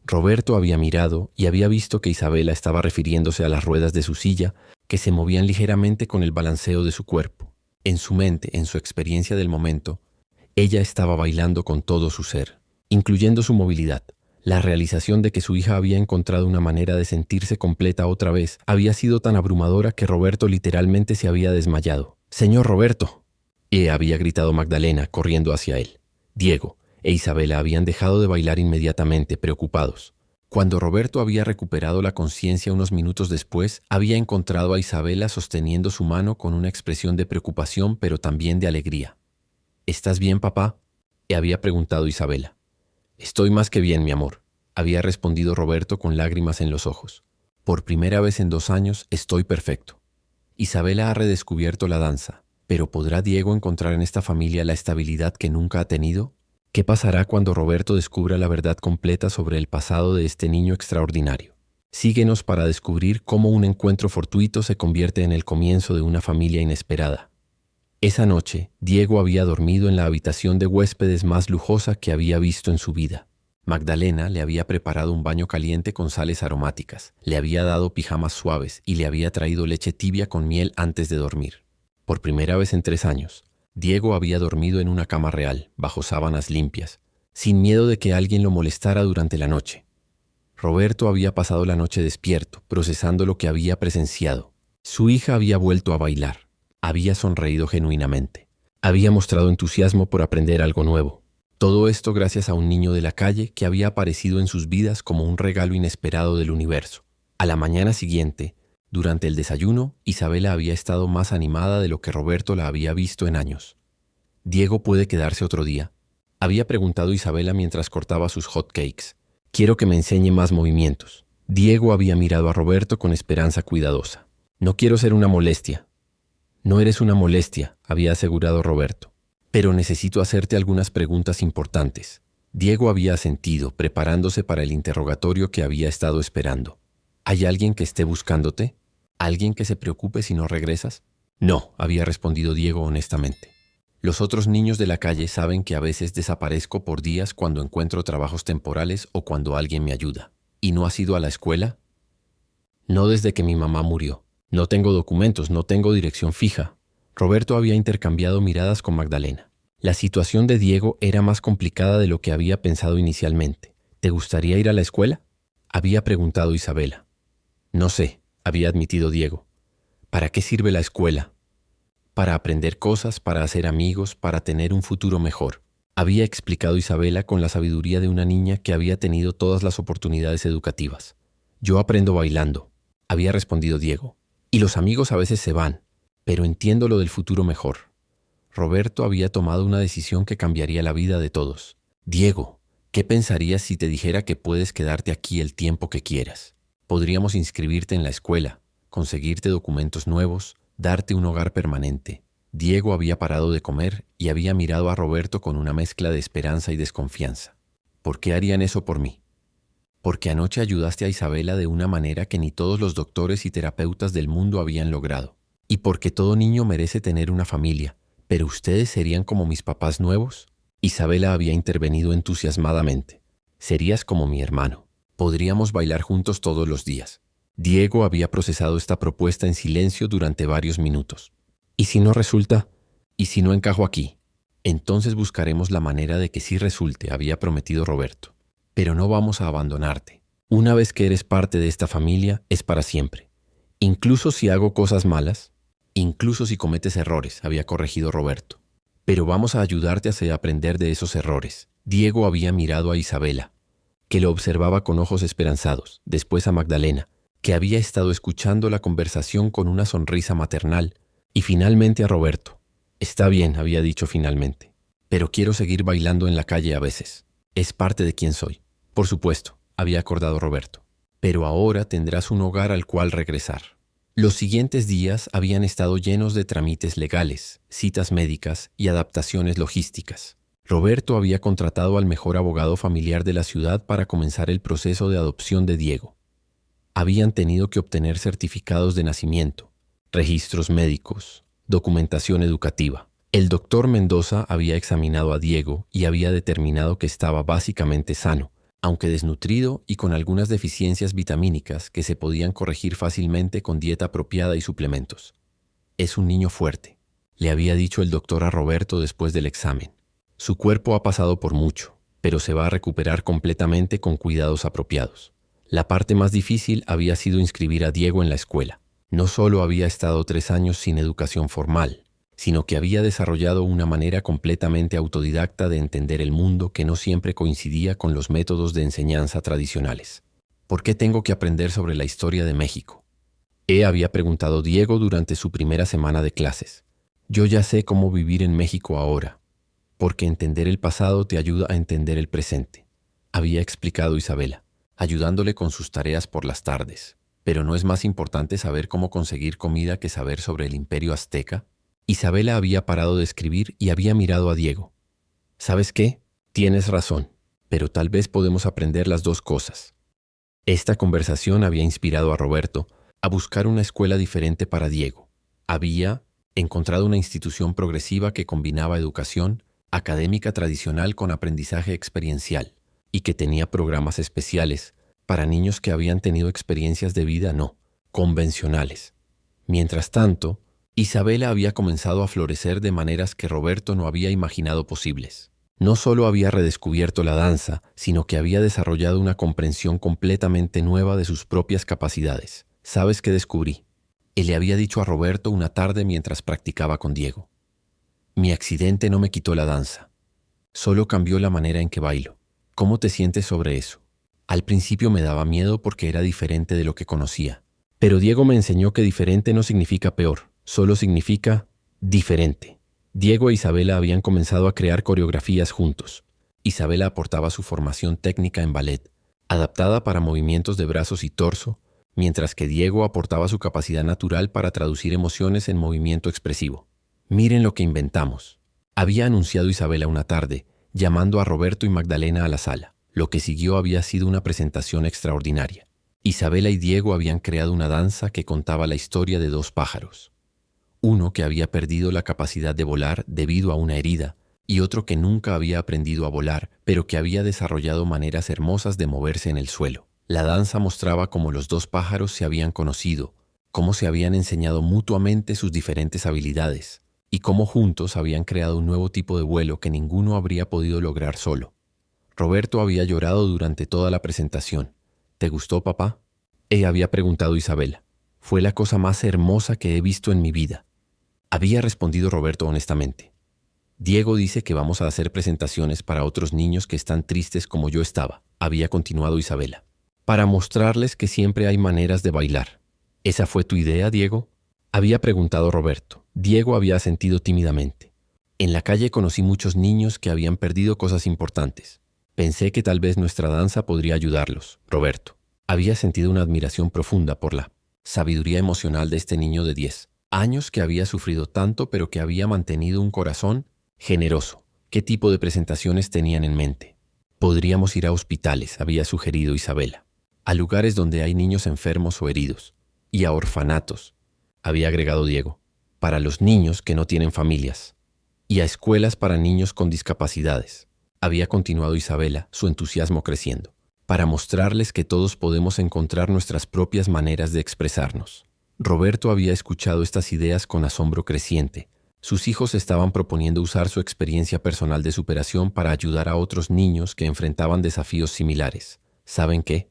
Roberto había mirado y había visto que Isabela estaba refiriéndose a las ruedas de su silla, que se movían ligeramente con el balanceo de su cuerpo. En su mente, en su experiencia del momento, ella estaba bailando con todo su ser, incluyendo su movilidad. La realización de que su hija había encontrado una manera de sentirse completa otra vez había sido tan abrumadora que Roberto literalmente se había desmayado. «¡Señor Roberto!», había gritado Magdalena, corriendo hacia él. Diego e Isabela habían dejado de bailar inmediatamente, preocupados. Cuando Roberto había recuperado la conciencia unos minutos después, había encontrado a Isabela sosteniendo su mano con una expresión de preocupación, pero también de alegría. «¿Estás bien, papá?», había preguntado Isabela. «Estoy más que bien, mi amor», había respondido Roberto con lágrimas en los ojos. «Por primera vez en 2 años estoy perfecto». Isabela ha redescubierto la danza, pero ¿podrá Diego encontrar en esta familia la estabilidad que nunca ha tenido? ¿Qué pasará cuando Roberto descubra la verdad completa sobre el pasado de este niño extraordinario? Síguenos para descubrir cómo un encuentro fortuito se convierte en el comienzo de una familia inesperada. Esa noche, Diego había dormido en la habitación de huéspedes más lujosa que había visto en su vida. Magdalena le había preparado un baño caliente con sales aromáticas, le había dado pijamas suaves y le había traído leche tibia con miel antes de dormir. Por primera vez en 3 años, Diego había dormido en una cama real, bajo sábanas limpias, sin miedo de que alguien lo molestara durante la noche. Roberto había pasado la noche despierto, procesando lo que había presenciado. Su hija había vuelto a bailar, había sonreído genuinamente, había mostrado entusiasmo por aprender algo nuevo. Todo esto gracias a un niño de la calle que había aparecido en sus vidas como un regalo inesperado del universo. A la mañana siguiente, durante el desayuno, Isabela había estado más animada de lo que Roberto la había visto en años. «¿Diego puede quedarse otro día?», había preguntado Isabela mientras cortaba sus hot cakes. «Quiero que me enseñe más movimientos». Diego había mirado a Roberto con esperanza cuidadosa. «No quiero ser una molestia». «No eres una molestia», había asegurado Roberto. «Pero necesito hacerte algunas preguntas importantes». Diego había asentido, preparándose para el interrogatorio que había estado esperando. «¿Hay alguien que esté buscándote? ¿Alguien que se preocupe si no regresas?». «No», había respondido Diego honestamente. «Los otros niños de la calle saben que a veces desaparezco por días cuando encuentro trabajos temporales o cuando alguien me ayuda». «¿Y no has ido a la escuela?». «No desde que mi mamá murió. No tengo documentos, no tengo dirección fija». Roberto había intercambiado miradas con Magdalena. La situación de Diego era más complicada de lo que había pensado inicialmente. «¿Te gustaría ir a la escuela?», había preguntado Isabela. «No sé», había admitido Diego. «¿Para qué sirve la escuela?». «Para aprender cosas, para hacer amigos, para tener un futuro mejor», había explicado Isabela con la sabiduría de una niña que había tenido todas las oportunidades educativas. «Yo aprendo bailando», había respondido Diego. «Y los amigos a veces se van, pero entiendo lo del futuro mejor». Roberto había tomado una decisión que cambiaría la vida de todos. «Diego, ¿qué pensarías si te dijera que puedes quedarte aquí el tiempo que quieras? Podríamos inscribirte en la escuela, conseguirte documentos nuevos, darte un hogar permanente». Diego había parado de comer y había mirado a Roberto con una mezcla de esperanza y desconfianza. «¿Por qué harían eso por mí?». porque anoche ayudaste a Isabela de una manera que ni todos los doctores y terapeutas del mundo habían logrado. Y porque todo niño merece tener una familia, pero ustedes serían como mis papás nuevos. Isabela había intervenido entusiasmadamente. Serías como mi hermano. Podríamos bailar juntos todos los días. Diego había procesado esta propuesta en silencio durante varios minutos. ¿Y si no resulta? ¿Y si no encajo aquí? Entonces buscaremos la manera de que sí resulte, había prometido Roberto. Pero no vamos a abandonarte. Una vez que eres parte de esta familia, es para siempre. Incluso si hago cosas malas, incluso si cometes errores, había corregido Roberto. Pero vamos a ayudarte a aprender de esos errores. Diego había mirado a Isabela, que lo observaba con ojos esperanzados, después a Magdalena, que había estado escuchando la conversación con una sonrisa maternal, y finalmente a Roberto. Está bien, había dicho finalmente, pero quiero seguir bailando en la calle a veces. Es parte de quien soy. Por supuesto, había acordado Roberto, pero ahora tendrás un hogar al cual regresar. Los siguientes días habían estado llenos de trámites legales, citas médicas y adaptaciones logísticas. Roberto había contratado al mejor abogado familiar de la ciudad para comenzar el proceso de adopción de Diego. Habían tenido que obtener certificados de nacimiento, registros médicos, documentación educativa. El doctor Mendoza había examinado a Diego y había determinado que estaba básicamente sano, aunque desnutrido y con algunas deficiencias vitamínicas que se podían corregir fácilmente con dieta apropiada y suplementos. Es un niño fuerte, le había dicho el doctor a Roberto después del examen. Su cuerpo ha pasado por mucho, pero se va a recuperar completamente con cuidados apropiados. La parte más difícil había sido inscribir a Diego en la escuela. No solo había estado 3 años sin educación formal, sino que había desarrollado una manera completamente autodidacta de entender el mundo que no siempre coincidía con los métodos de enseñanza tradicionales. ¿Por qué tengo que aprender sobre la historia de México? Había preguntado Diego durante su primera semana de clases. Yo ya sé cómo vivir en México ahora, porque entender el pasado te ayuda a entender el presente, había explicado Isabela, ayudándole con sus tareas por las tardes. Pero ¿no es más importante saber cómo conseguir comida que saber sobre el imperio azteca? Isabela había parado de escribir y había mirado a Diego. ¿Sabes qué? Tienes razón, pero tal vez podemos aprender las dos cosas. Esta conversación había inspirado a Roberto a buscar una escuela diferente para Diego. Había encontrado una institución progresiva que combinaba educación académica tradicional con aprendizaje experiencial y que tenía programas especiales para niños que habían tenido experiencias de vida no convencionales. Mientras tanto, Isabela había comenzado a florecer de maneras que Roberto no había imaginado posibles. No solo había redescubierto la danza, sino que había desarrollado una comprensión completamente nueva de sus propias capacidades. ¿Sabes qué descubrí? Él le había dicho a Roberto una tarde mientras practicaba con Diego. Mi accidente no me quitó la danza, solo cambió la manera en que bailo. ¿Cómo te sientes sobre eso? Al principio me daba miedo porque era diferente de lo que conocía, pero Diego me enseñó que diferente no significa peor, solo significa diferente. Diego e Isabela habían comenzado a crear coreografías juntos. Isabela aportaba su formación técnica en ballet, adaptada para movimientos de brazos y torso, mientras que Diego aportaba su capacidad natural para traducir emociones en movimiento expresivo. Miren lo que inventamos, había anunciado Isabela una tarde, llamando a Roberto y Magdalena a la sala. Lo que siguió había sido una presentación extraordinaria. Isabela y Diego habían creado una danza que contaba la historia de 2 pájaros. Uno que había perdido la capacidad de volar debido a una herida, y otro que nunca había aprendido a volar, pero que había desarrollado maneras hermosas de moverse en el suelo. La danza mostraba cómo los 2 pájaros se habían conocido, cómo se habían enseñado mutuamente sus diferentes habilidades, y cómo juntos habían creado un nuevo tipo de vuelo que ninguno habría podido lograr solo. Roberto había llorado durante toda la presentación. ¿Te gustó, papá? Había preguntado Isabela. Fue la cosa más hermosa que he visto en mi vida. Había respondido Roberto honestamente. Diego dice que vamos a hacer presentaciones para otros niños que están tristes como yo estaba, había continuado Isabela, para mostrarles que siempre hay maneras de bailar. ¿Esa fue tu idea, Diego? Había preguntado Roberto. Diego había asentido tímidamente. En la calle conocí muchos niños que habían perdido cosas importantes. Pensé que tal vez nuestra danza podría ayudarlos, Roberto. Había sentido una admiración profunda por la sabiduría emocional de este niño de 10 años que había sufrido tanto pero que había mantenido un corazón generoso. ¿Qué tipo de presentaciones tenían en mente? Podríamos ir a hospitales, había sugerido Isabela, a lugares donde hay niños enfermos o heridos, y a orfanatos, había agregado Diego, para los niños que no tienen familias, y a escuelas para niños con discapacidades, había continuado Isabela, su entusiasmo creciendo, para mostrarles que todos podemos encontrar nuestras propias maneras de expresarnos. Roberto había escuchado estas ideas con asombro creciente. Sus hijos estaban proponiendo usar su experiencia personal de superación para ayudar a otros niños que enfrentaban desafíos similares. ¿Saben qué?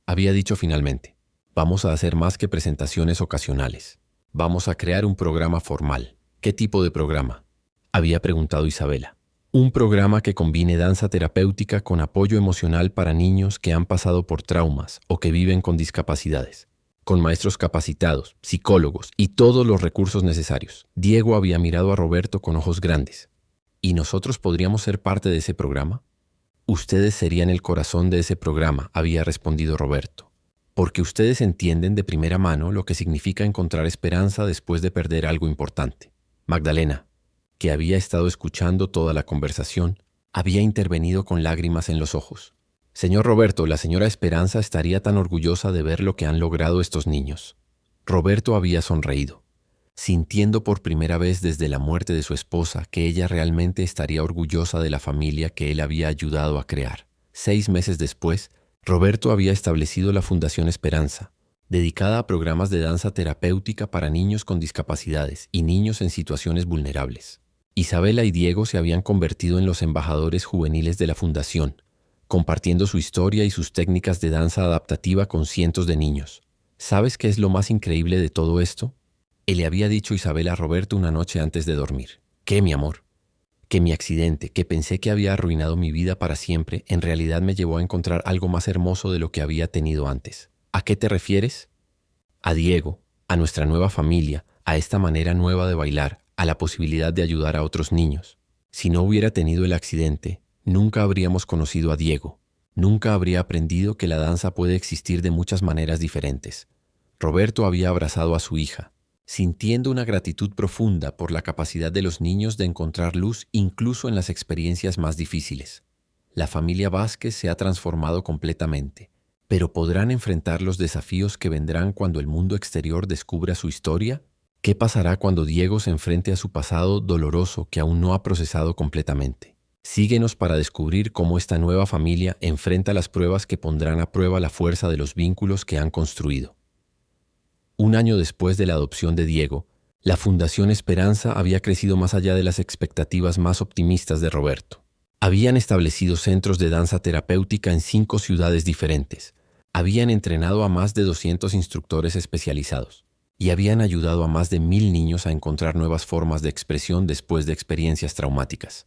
Había dicho finalmente, vamos a hacer más que presentaciones ocasionales. Vamos a crear un programa formal. ¿Qué tipo de programa? Había preguntado Isabela. Un programa que combine danza terapéutica con apoyo emocional para niños que han pasado por traumas o que viven con discapacidades, con maestros capacitados, psicólogos y todos los recursos necesarios. Diego había mirado a Roberto con ojos grandes. ¿Y nosotros podríamos ser parte de ese programa? Ustedes serían el corazón de ese programa, había respondido Roberto, porque ustedes entienden de primera mano lo que significa encontrar esperanza después de perder algo importante. Magdalena, que había estado escuchando toda la conversación, había intervenido con lágrimas en los ojos. Señor Roberto, la señora Esperanza estaría tan orgullosa de ver lo que han logrado estos niños. Roberto había sonreído, sintiendo por primera vez desde la muerte de su esposa que ella realmente estaría orgullosa de la familia que él había ayudado a crear. 6 meses después, Roberto había establecido la Fundación Esperanza, dedicada a programas de danza terapéutica para niños con discapacidades y niños en situaciones vulnerables. Isabela y Diego se habían convertido en los embajadores juveniles de la fundación, compartiendo su historia y sus técnicas de danza adaptativa con cientos de niños. ¿Sabes qué es lo más increíble de todo esto? Él le había dicho Isabela a Roberto una noche antes de dormir. ¿Qué, mi amor? Que mi accidente, que pensé que había arruinado mi vida para siempre, en realidad me llevó a encontrar algo más hermoso de lo que había tenido antes. ¿A qué te refieres? A Diego, a nuestra nueva familia, a esta manera nueva de bailar, a la posibilidad de ayudar a otros niños. Si no hubiera tenido el accidente, nunca habríamos conocido a Diego. Nunca habría aprendido que la danza puede existir de muchas maneras diferentes. Roberto había abrazado a su hija, sintiendo una gratitud profunda por la capacidad de los niños de encontrar luz incluso en las experiencias más difíciles. La familia Vázquez se ha transformado completamente, pero ¿podrán enfrentar los desafíos que vendrán cuando el mundo exterior descubra su historia? ¿Qué pasará cuando Diego se enfrente a su pasado doloroso que aún no ha procesado completamente? Síguenos para descubrir cómo esta nueva familia enfrenta las pruebas que pondrán a prueba la fuerza de los vínculos que han construido. Un año después de la adopción de Diego, la Fundación Esperanza había crecido más allá de las expectativas más optimistas de Roberto. Habían establecido centros de danza terapéutica en 5 ciudades diferentes. Habían entrenado a más de 200 instructores especializados y habían ayudado a más de 1000 niños a encontrar nuevas formas de expresión después de experiencias traumáticas.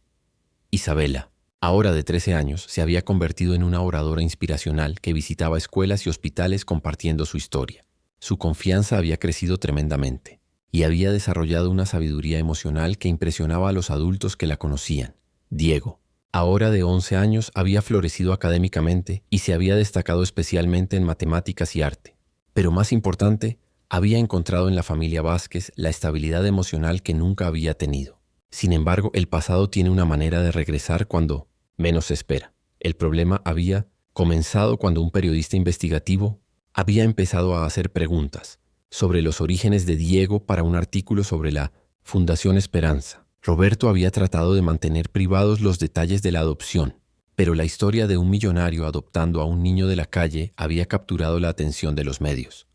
Isabela, ahora de 13 años, se había convertido en una oradora inspiracional que visitaba escuelas y hospitales compartiendo su historia. Su confianza había crecido tremendamente y había desarrollado una sabiduría emocional que impresionaba a los adultos que la conocían. Diego, ahora de 11 años, había florecido académicamente y se había destacado especialmente en matemáticas y arte. Pero más importante, había encontrado en la familia Vázquez la estabilidad emocional que nunca había tenido. Sin embargo, el pasado tiene una manera de regresar cuando menos se espera. El problema había comenzado cuando un periodista investigativo había empezado a hacer preguntas sobre los orígenes de Diego para un artículo sobre la Fundación Esperanza. Roberto había tratado de mantener privados los detalles de la adopción, pero la historia de un millonario adoptando a un niño de la calle había capturado la atención de los medios.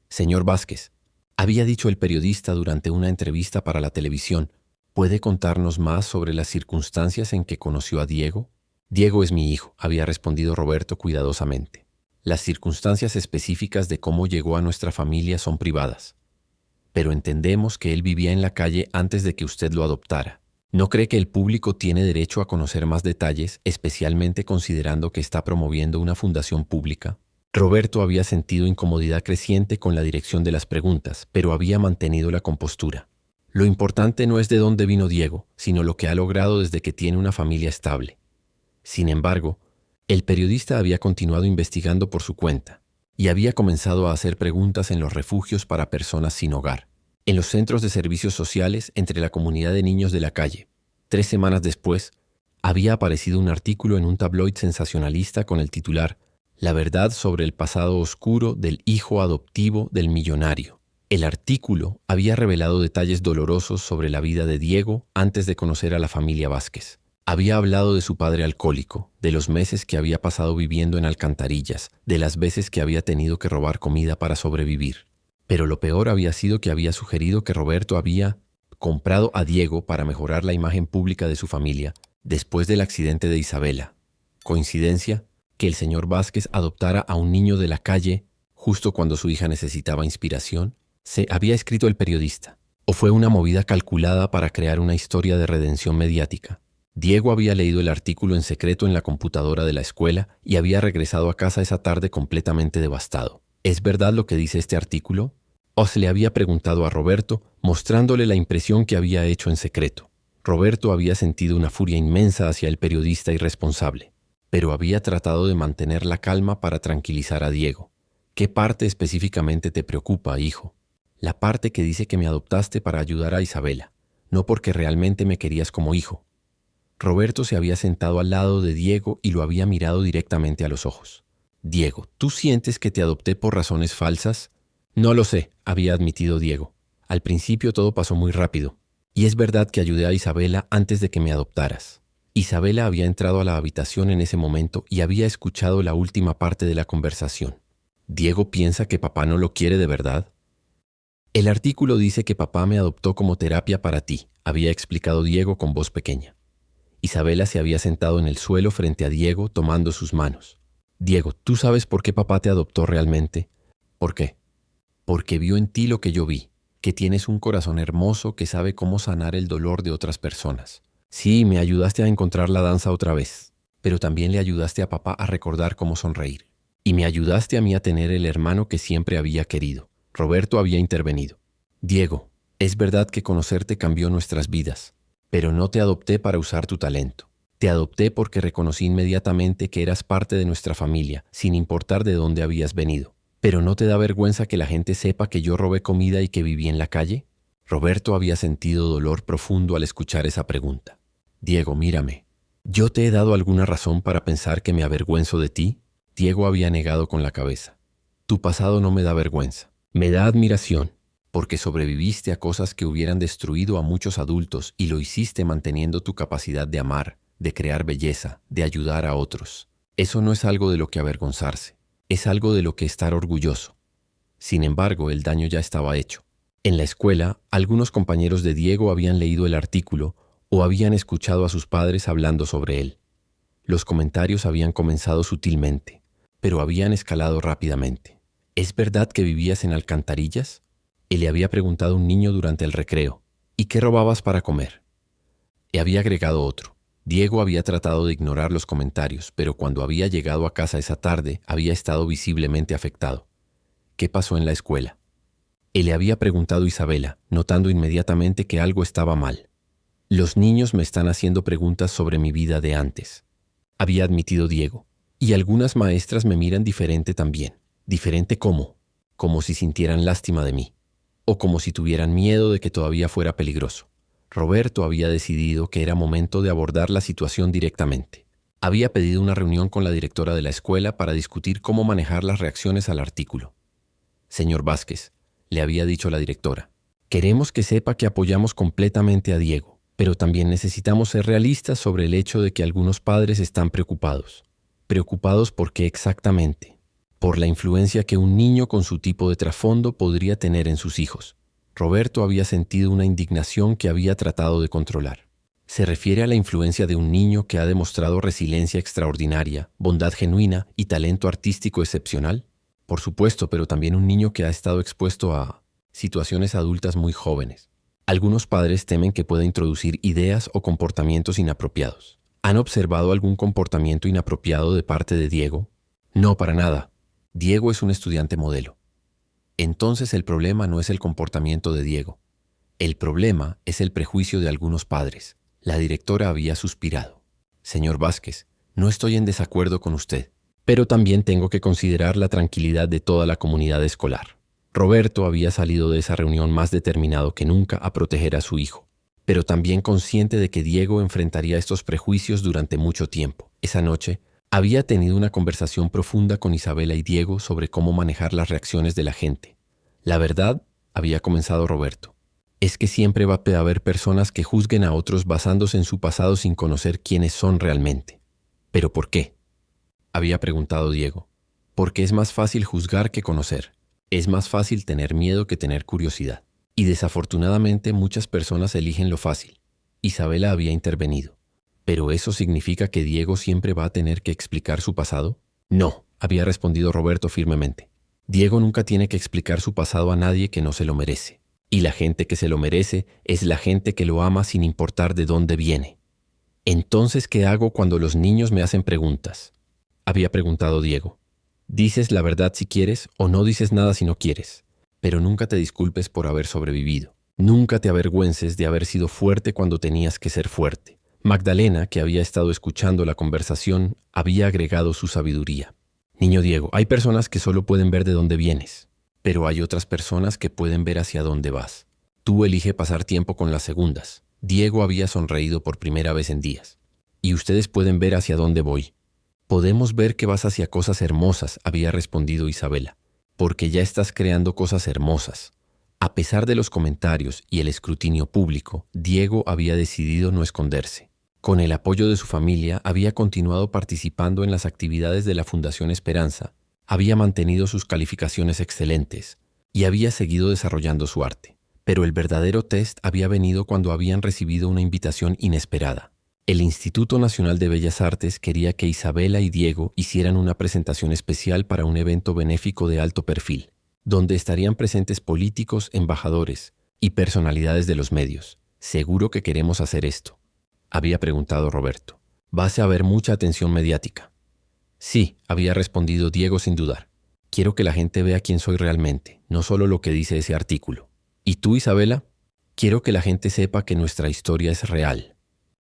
Señor Vázquez, había dicho el periodista durante una entrevista para la televisión, ¿puede contarnos más sobre las circunstancias en que conoció a Diego? Diego es mi hijo, había respondido Roberto cuidadosamente. Las circunstancias específicas de cómo llegó a nuestra familia son privadas. Pero entendemos que él vivía en la calle antes de que usted lo adoptara. ¿No cree que el público tiene derecho a conocer más detalles, especialmente considerando que está promoviendo una fundación pública? Roberto había sentido incomodidad creciente con la dirección de las preguntas, pero había mantenido la compostura. Lo importante no es de dónde vino Diego, sino lo que ha logrado desde que tiene una familia estable. Sin embargo, el periodista había continuado investigando por su cuenta y había comenzado a hacer preguntas en los refugios para personas sin hogar, en los centros de servicios sociales entre la comunidad de niños de la calle. 3 semanas después, Había aparecido un artículo en un tabloid sensacionalista con el titular «La verdad sobre el pasado oscuro del hijo adoptivo del millonario». El artículo había revelado detalles dolorosos sobre la vida de Diego antes de conocer a la familia Vázquez. Había hablado de su padre alcohólico, de los meses que había pasado viviendo en alcantarillas, de las veces que había tenido que robar comida para sobrevivir. Pero lo peor había sido que había sugerido que Roberto había comprado a Diego para mejorar la imagen pública de su familia después del accidente de Isabela. ¿Coincidencia que el señor Vázquez adoptara a un niño de la calle justo cuando su hija necesitaba inspiración? Se había escrito el periodista. ¿O fue una movida calculada para crear una historia de redención mediática? Diego había leído el artículo en secreto en la computadora de la escuela y había regresado a casa esa tarde completamente devastado. ¿Es verdad lo que dice este artículo? O se le había preguntado a Roberto, mostrándole la impresión que había hecho en secreto. Roberto había sentido una furia inmensa hacia el periodista irresponsable, pero había tratado de mantener la calma para tranquilizar a Diego. ¿Qué parte específicamente te preocupa, hijo? La parte que dice que me adoptaste para ayudar a Isabela, no porque realmente me querías como hijo. Roberto se había sentado al lado de Diego y lo había mirado directamente a los ojos. Diego, ¿tú sientes que te adopté por razones falsas? No lo sé, había admitido Diego. Al principio todo pasó muy rápido. Y es verdad que ayudé a Isabela antes de que me adoptaras. Isabela había entrado a la habitación en ese momento y había escuchado la última parte de la conversación. ¿Diego piensa que papá no lo quiere de verdad? El artículo dice que papá me adoptó como terapia para ti, había explicado Diego con voz pequeña. Isabela se había sentado en el suelo frente a Diego tomando sus manos. Diego, ¿tú sabes por qué papá te adoptó realmente? ¿Por qué? Porque vio en ti lo que yo vi, que tienes un corazón hermoso que sabe cómo sanar el dolor de otras personas. Sí, me ayudaste a encontrar la danza otra vez, pero también le ayudaste a papá a recordar cómo sonreír. Y me ayudaste a mí a tener el hermano que siempre había querido. Roberto había intervenido. Diego, es verdad que conocerte cambió nuestras vidas, pero no te adopté para usar tu talento. Te adopté porque reconocí inmediatamente que eras parte de nuestra familia, sin importar de dónde habías venido. ¿Pero no te da vergüenza que la gente sepa que yo robé comida y que viví en la calle? Roberto había sentido dolor profundo al escuchar esa pregunta. Diego, mírame. ¿Yo te he dado alguna razón para pensar que me avergüenzo de ti? Diego había negado con la cabeza. Tu pasado no me da vergüenza. Me da admiración, porque sobreviviste a cosas que hubieran destruido a muchos adultos y lo hiciste manteniendo tu capacidad de amar, de crear belleza, de ayudar a otros. Eso no es algo de lo que avergonzarse, es algo de lo que estar orgulloso. Sin embargo, el daño ya estaba hecho. En la escuela, algunos compañeros de Diego habían leído el artículo o habían escuchado a sus padres hablando sobre él. Los comentarios habían comenzado sutilmente, pero habían escalado rápidamente. ¿Es verdad que vivías en alcantarillas? Él le había preguntado un niño durante el recreo. ¿Y qué robabas para comer? Y había agregado otro. Diego había tratado de ignorar los comentarios, pero cuando había llegado a casa esa tarde, había estado visiblemente afectado. ¿Qué pasó en la escuela? Él le había preguntado a Isabela, notando inmediatamente que algo estaba mal. Los niños me están haciendo preguntas sobre mi vida de antes, había admitido Diego. Y algunas maestras me miran diferente también. ¿Diferente cómo? Como si sintieran lástima de mí, o como si tuvieran miedo de que todavía fuera peligroso. Roberto había decidido que era momento de abordar la situación directamente. Había pedido una reunión con la directora de la escuela para discutir cómo manejar las reacciones al artículo. Señor Vázquez, le había dicho la directora, queremos que sepa que apoyamos completamente a Diego, pero también necesitamos ser realistas sobre el hecho de que algunos padres están preocupados. ¿Preocupados por qué exactamente? Por la influencia que un niño con su tipo de trasfondo podría tener en sus hijos. Roberto había sentido una indignación que había tratado de controlar. ¿Se refiere a la influencia de un niño que ha demostrado resiliencia extraordinaria, bondad genuina y talento artístico excepcional? Por supuesto, pero también un niño que ha estado expuesto a situaciones adultas muy jóvenes. Algunos padres temen que pueda introducir ideas o comportamientos inapropiados. ¿Han observado algún comportamiento inapropiado de parte de Diego? No, para nada. Diego es un estudiante modelo. Entonces el problema no es el comportamiento de Diego. El problema es el prejuicio de algunos padres. La directora había suspirado. Señor Vázquez, no estoy en desacuerdo con usted, pero también tengo que considerar la tranquilidad de toda la comunidad escolar. Roberto había salido de esa reunión más determinado que nunca a proteger a su hijo. pero también consciente de que Diego enfrentaría estos prejuicios durante mucho tiempo. Esa noche, había tenido una conversación profunda con Isabela y Diego sobre cómo manejar las reacciones de la gente. La verdad, había comenzado Roberto, es que siempre va a haber personas que juzguen a otros basándose en su pasado sin conocer quiénes son realmente. ¿Pero por qué?, había preguntado Diego. Porque es más fácil juzgar que conocer. Es más fácil tener miedo que tener curiosidad. Y desafortunadamente muchas personas eligen lo fácil. Isabela había intervenido. ¿Pero eso significa que Diego siempre va a tener que explicar su pasado? No, había respondido Roberto firmemente. Diego nunca tiene que explicar su pasado a nadie que no se lo merece. Y la gente que se lo merece es la gente que lo ama sin importar de dónde viene. Entonces, ¿qué hago cuando los niños me hacen preguntas?, había preguntado Diego. Dices la verdad si quieres o no dices nada si no quieres, pero nunca te disculpes por haber sobrevivido. Nunca te avergüences de haber sido fuerte cuando tenías que ser fuerte. Magdalena, que había estado escuchando la conversación, había agregado su sabiduría. Niño Diego, hay personas que solo pueden ver de dónde vienes, pero hay otras personas que pueden ver hacia dónde vas. Tú elige pasar tiempo con las segundas. Diego había sonreído por primera vez en días. Y ustedes pueden ver hacia dónde voy. Podemos ver que vas hacia cosas hermosas, había respondido Isabela, porque ya estás creando cosas hermosas. A pesar de los comentarios y el escrutinio público, Diego había decidido no esconderse. Con el apoyo de su familia, había continuado participando en las actividades de la Fundación Esperanza, había mantenido sus calificaciones excelentes y había seguido desarrollando su arte. Pero el verdadero test había venido cuando habían recibido una invitación inesperada. El Instituto Nacional de Bellas Artes quería que Isabela y Diego hicieran una presentación especial para un evento benéfico de alto perfil, donde estarían presentes políticos, embajadores y personalidades de los medios. ¿Seguro que queremos hacer esto?, había preguntado Roberto. ¿Vas a haber mucha atención mediática? Sí, había respondido Diego sin dudar. Quiero que la gente vea quién soy realmente, no solo lo que dice ese artículo. ¿Y tú, Isabela? Quiero que la gente sepa que nuestra historia es real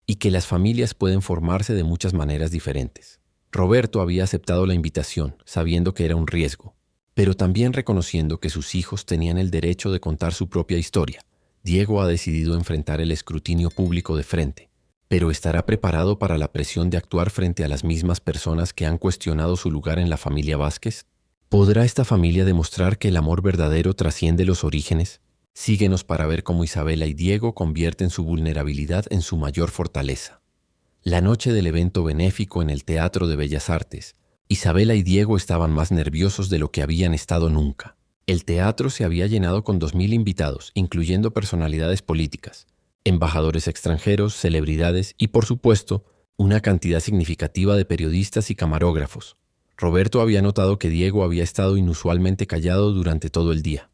y que las familias pueden formarse de muchas maneras diferentes. Roberto había aceptado la invitación, sabiendo que era un riesgo, pero también reconociendo que sus hijos tenían el derecho de contar su propia historia. Diego ha decidido enfrentar el escrutinio público de frente, pero ¿estará preparado para la presión de actuar frente a las mismas personas que han cuestionado su lugar en la familia Vázquez? ¿Podrá esta familia demostrar que el amor verdadero trasciende los orígenes? Síguenos para ver cómo Isabela y Diego convierten su vulnerabilidad en su mayor fortaleza. La noche del evento benéfico en el Teatro de Bellas Artes, Isabela y Diego estaban más nerviosos de lo que habían estado nunca. El teatro se había llenado con 2000 invitados, incluyendo personalidades políticas, embajadores extranjeros, celebridades y, por supuesto, una cantidad significativa de periodistas y camarógrafos. Roberto había notado que Diego había estado inusualmente callado durante todo el día.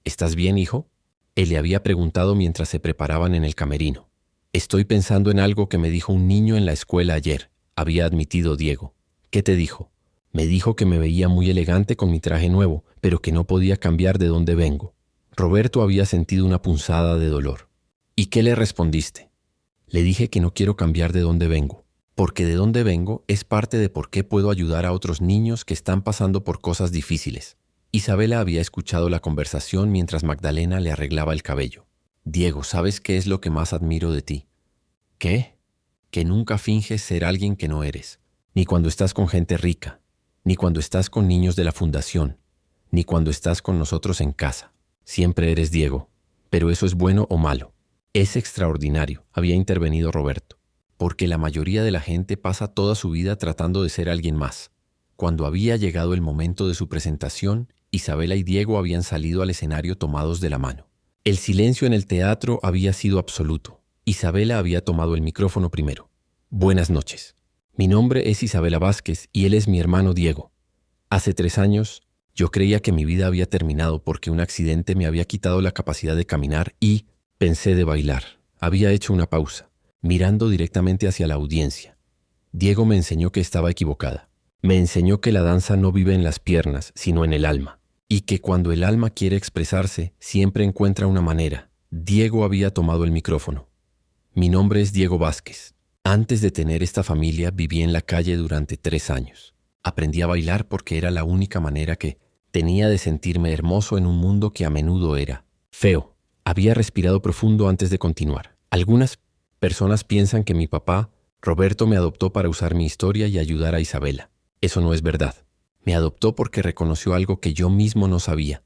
¿Estás bien, hijo?, él le había preguntado mientras se preparaban en el camerino. Estoy pensando en algo que me dijo un niño en la escuela ayer, había admitido Diego. ¿Qué te dijo? Me dijo que me veía muy elegante con mi traje nuevo, pero que no podía cambiar de dónde vengo. Roberto había sentido una punzada de dolor. ¿Y qué le respondiste? Le dije que no quiero cambiar de dónde vengo, porque de dónde vengo es parte de por qué puedo ayudar a otros niños que están pasando por cosas difíciles. Isabela había escuchado la conversación mientras Magdalena le arreglaba el cabello. Diego, ¿sabes qué es lo que más admiro de ti? ¿Qué? Que nunca finges ser alguien que no eres, ni cuando estás con gente rica, ni cuando estás con niños de la fundación, ni cuando estás con nosotros en casa. Siempre eres Diego, pero ¿eso es bueno o malo? Es extraordinario, había intervenido Roberto, porque la mayoría de la gente pasa toda su vida tratando de ser alguien más. Cuando había llegado el momento de su presentación, Isabela y Diego habían salido al escenario tomados de la mano. El silencio en el teatro había sido absoluto. Isabela había tomado el micrófono primero. Buenas noches. Mi nombre es Isabela Vázquez y él es mi hermano Diego. Hace 3 años, yo creía que mi vida había terminado porque un accidente me había quitado la capacidad de caminar y pensé de bailar. Había hecho una pausa, mirando directamente hacia la audiencia. Diego me enseñó que estaba equivocada. Me enseñó que la danza no vive en las piernas, sino en el alma. Y que cuando el alma quiere expresarse, siempre encuentra una manera. Diego había tomado el micrófono. Mi nombre es Diego Vázquez. Antes de tener esta familia, viví en la calle durante 3 años. Aprendí a bailar porque era la única manera que tenía de sentirme hermoso en un mundo que a menudo era feo. Había respirado profundo antes de continuar. Algunas personas piensan que mi papá, Roberto, me adoptó para usar mi historia y ayudar a Isabela. Eso no es verdad. Me adoptó porque reconoció algo que yo mismo no sabía,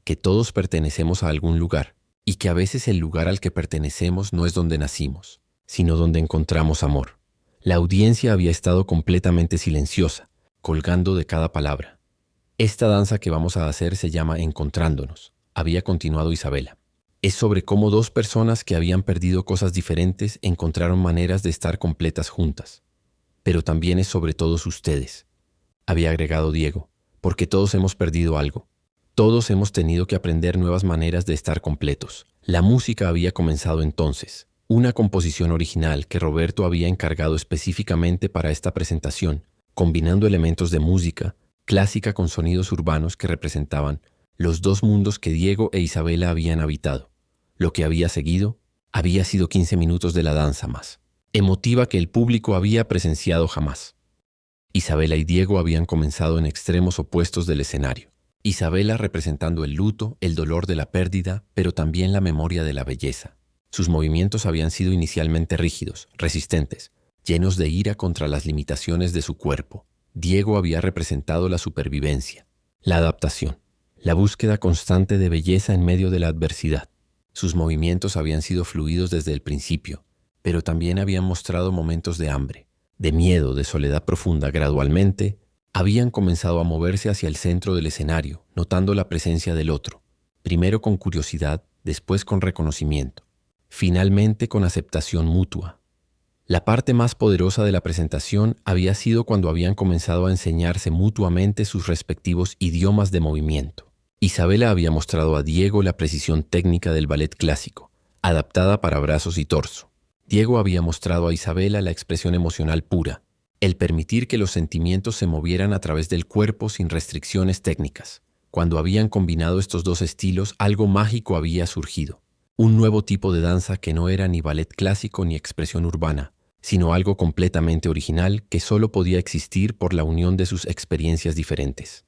que todos pertenecemos a algún lugar y que a veces el lugar al que pertenecemos no es donde nacimos, sino donde encontramos amor. La audiencia había estado completamente silenciosa, colgando de cada palabra. Esta danza que vamos a hacer se llama Encontrándonos, había continuado Isabela. Es sobre cómo dos personas que habían perdido cosas diferentes encontraron maneras de estar completas juntas. Pero también es sobre todos ustedes, había agregado Diego, porque todos hemos perdido algo. Todos hemos tenido que aprender nuevas maneras de estar completos. La música había comenzado entonces, una composición original que Roberto había encargado específicamente para esta presentación, combinando elementos de música clásica con sonidos urbanos que representaban los dos mundos que Diego e Isabela habían habitado. Lo que había seguido había sido 15 minutos de la danza más emotiva que el público había presenciado jamás. Isabela y Diego habían comenzado en extremos opuestos del escenario. Isabela representando el luto, el dolor de la pérdida, pero también la memoria de la belleza. Sus movimientos habían sido inicialmente rígidos, resistentes, llenos de ira contra las limitaciones de su cuerpo. Diego había representado la supervivencia, la adaptación, la búsqueda constante de belleza en medio de la adversidad. Sus movimientos habían sido fluidos desde el principio, pero también habían mostrado momentos de hambre, de miedo, de soledad profunda. Gradualmente, habían comenzado a moverse hacia el centro del escenario, notando la presencia del otro, primero con curiosidad, después con reconocimiento, finalmente con aceptación mutua. La parte más poderosa de la presentación había sido cuando habían comenzado a enseñarse mutuamente sus respectivos idiomas de movimiento. Isabela había mostrado a Diego la precisión técnica del ballet clásico, adaptada para brazos y torso. Diego había mostrado a Isabela la expresión emocional pura, el permitir que los sentimientos se movieran a través del cuerpo sin restricciones técnicas. Cuando habían combinado estos dos estilos, algo mágico había surgido. Un nuevo tipo de danza que no era ni ballet clásico ni expresión urbana, sino algo completamente original que solo podía existir por la unión de sus experiencias diferentes.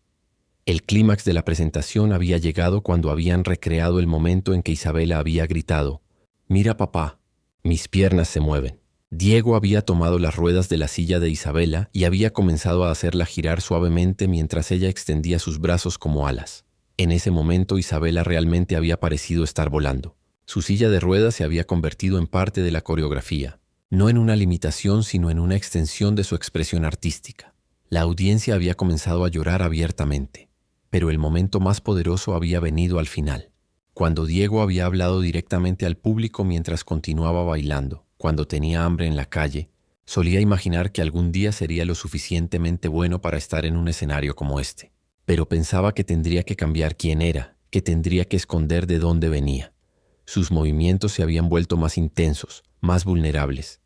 El clímax de la presentación había llegado cuando habían recreado el momento en que Isabela había gritado: «Mira, papá, mis piernas se mueven». Diego había tomado las ruedas de la silla de Isabela y había comenzado a hacerla girar suavemente mientras ella extendía sus brazos como alas. En ese momento Isabela realmente había parecido estar volando. Su silla de ruedas se había convertido en parte de la coreografía, no en una limitación sino en una extensión de su expresión artística. La audiencia había comenzado a llorar abiertamente, pero el momento más poderoso había venido al final, cuando Diego había hablado directamente al público mientras continuaba bailando. Cuando tenía hambre en la calle, solía imaginar que algún día sería lo suficientemente bueno para estar en un escenario como este, pero pensaba que tendría que cambiar quién era, que tendría que esconder de dónde venía. Sus movimientos se habían vuelto más intensos, más vulnerables.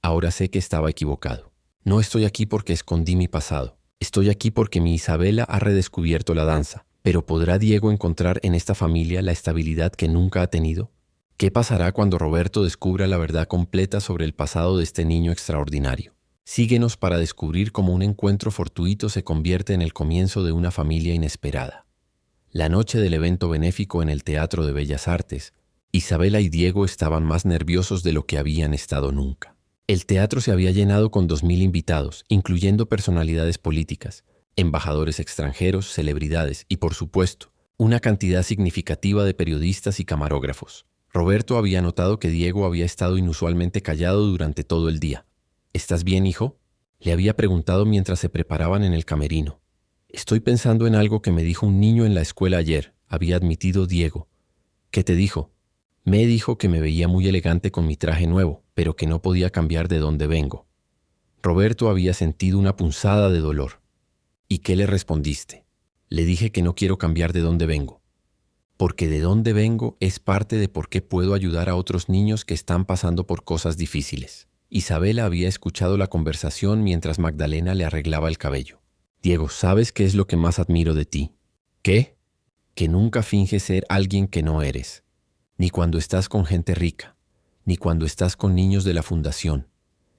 Ahora sé que estaba equivocado. No estoy aquí porque escondí mi pasado. Estoy aquí porque mi Isabela ha redescubierto la danza. Pero ¿podrá Diego encontrar en esta familia la estabilidad que nunca ha tenido? ¿Qué pasará cuando Roberto descubra la verdad completa sobre el pasado de este niño extraordinario? Síguenos para descubrir cómo un encuentro fortuito se convierte en el comienzo de una familia inesperada. La noche del evento benéfico en el Teatro de Bellas Artes, Isabela y Diego estaban más nerviosos de lo que habían estado nunca. El teatro se había llenado con 2000 invitados, incluyendo personalidades políticas, embajadores extranjeros, celebridades y, por supuesto, una cantidad significativa de periodistas y camarógrafos. Roberto había notado que Diego había estado inusualmente callado durante todo el día. «¿Estás bien, hijo?», le había preguntado mientras se preparaban en el camerino. «Estoy pensando en algo que me dijo un niño en la escuela ayer», había admitido Diego. «¿Qué te dijo?». «Me dijo que me veía muy elegante con mi traje nuevo, pero que no podía cambiar de dónde vengo». Roberto había sentido una punzada de dolor. «¿Y qué le respondiste?». «Le dije que no quiero cambiar de dónde vengo, porque de dónde vengo es parte de por qué puedo ayudar a otros niños que están pasando por cosas difíciles». Isabela había escuchado la conversación mientras Magdalena le arreglaba el cabello. «Diego, ¿sabes qué es lo que más admiro de ti?». «¿Qué?». «Que nunca finges ser alguien que no eres. Ni cuando estás con gente rica, ni cuando estás con niños de la fundación,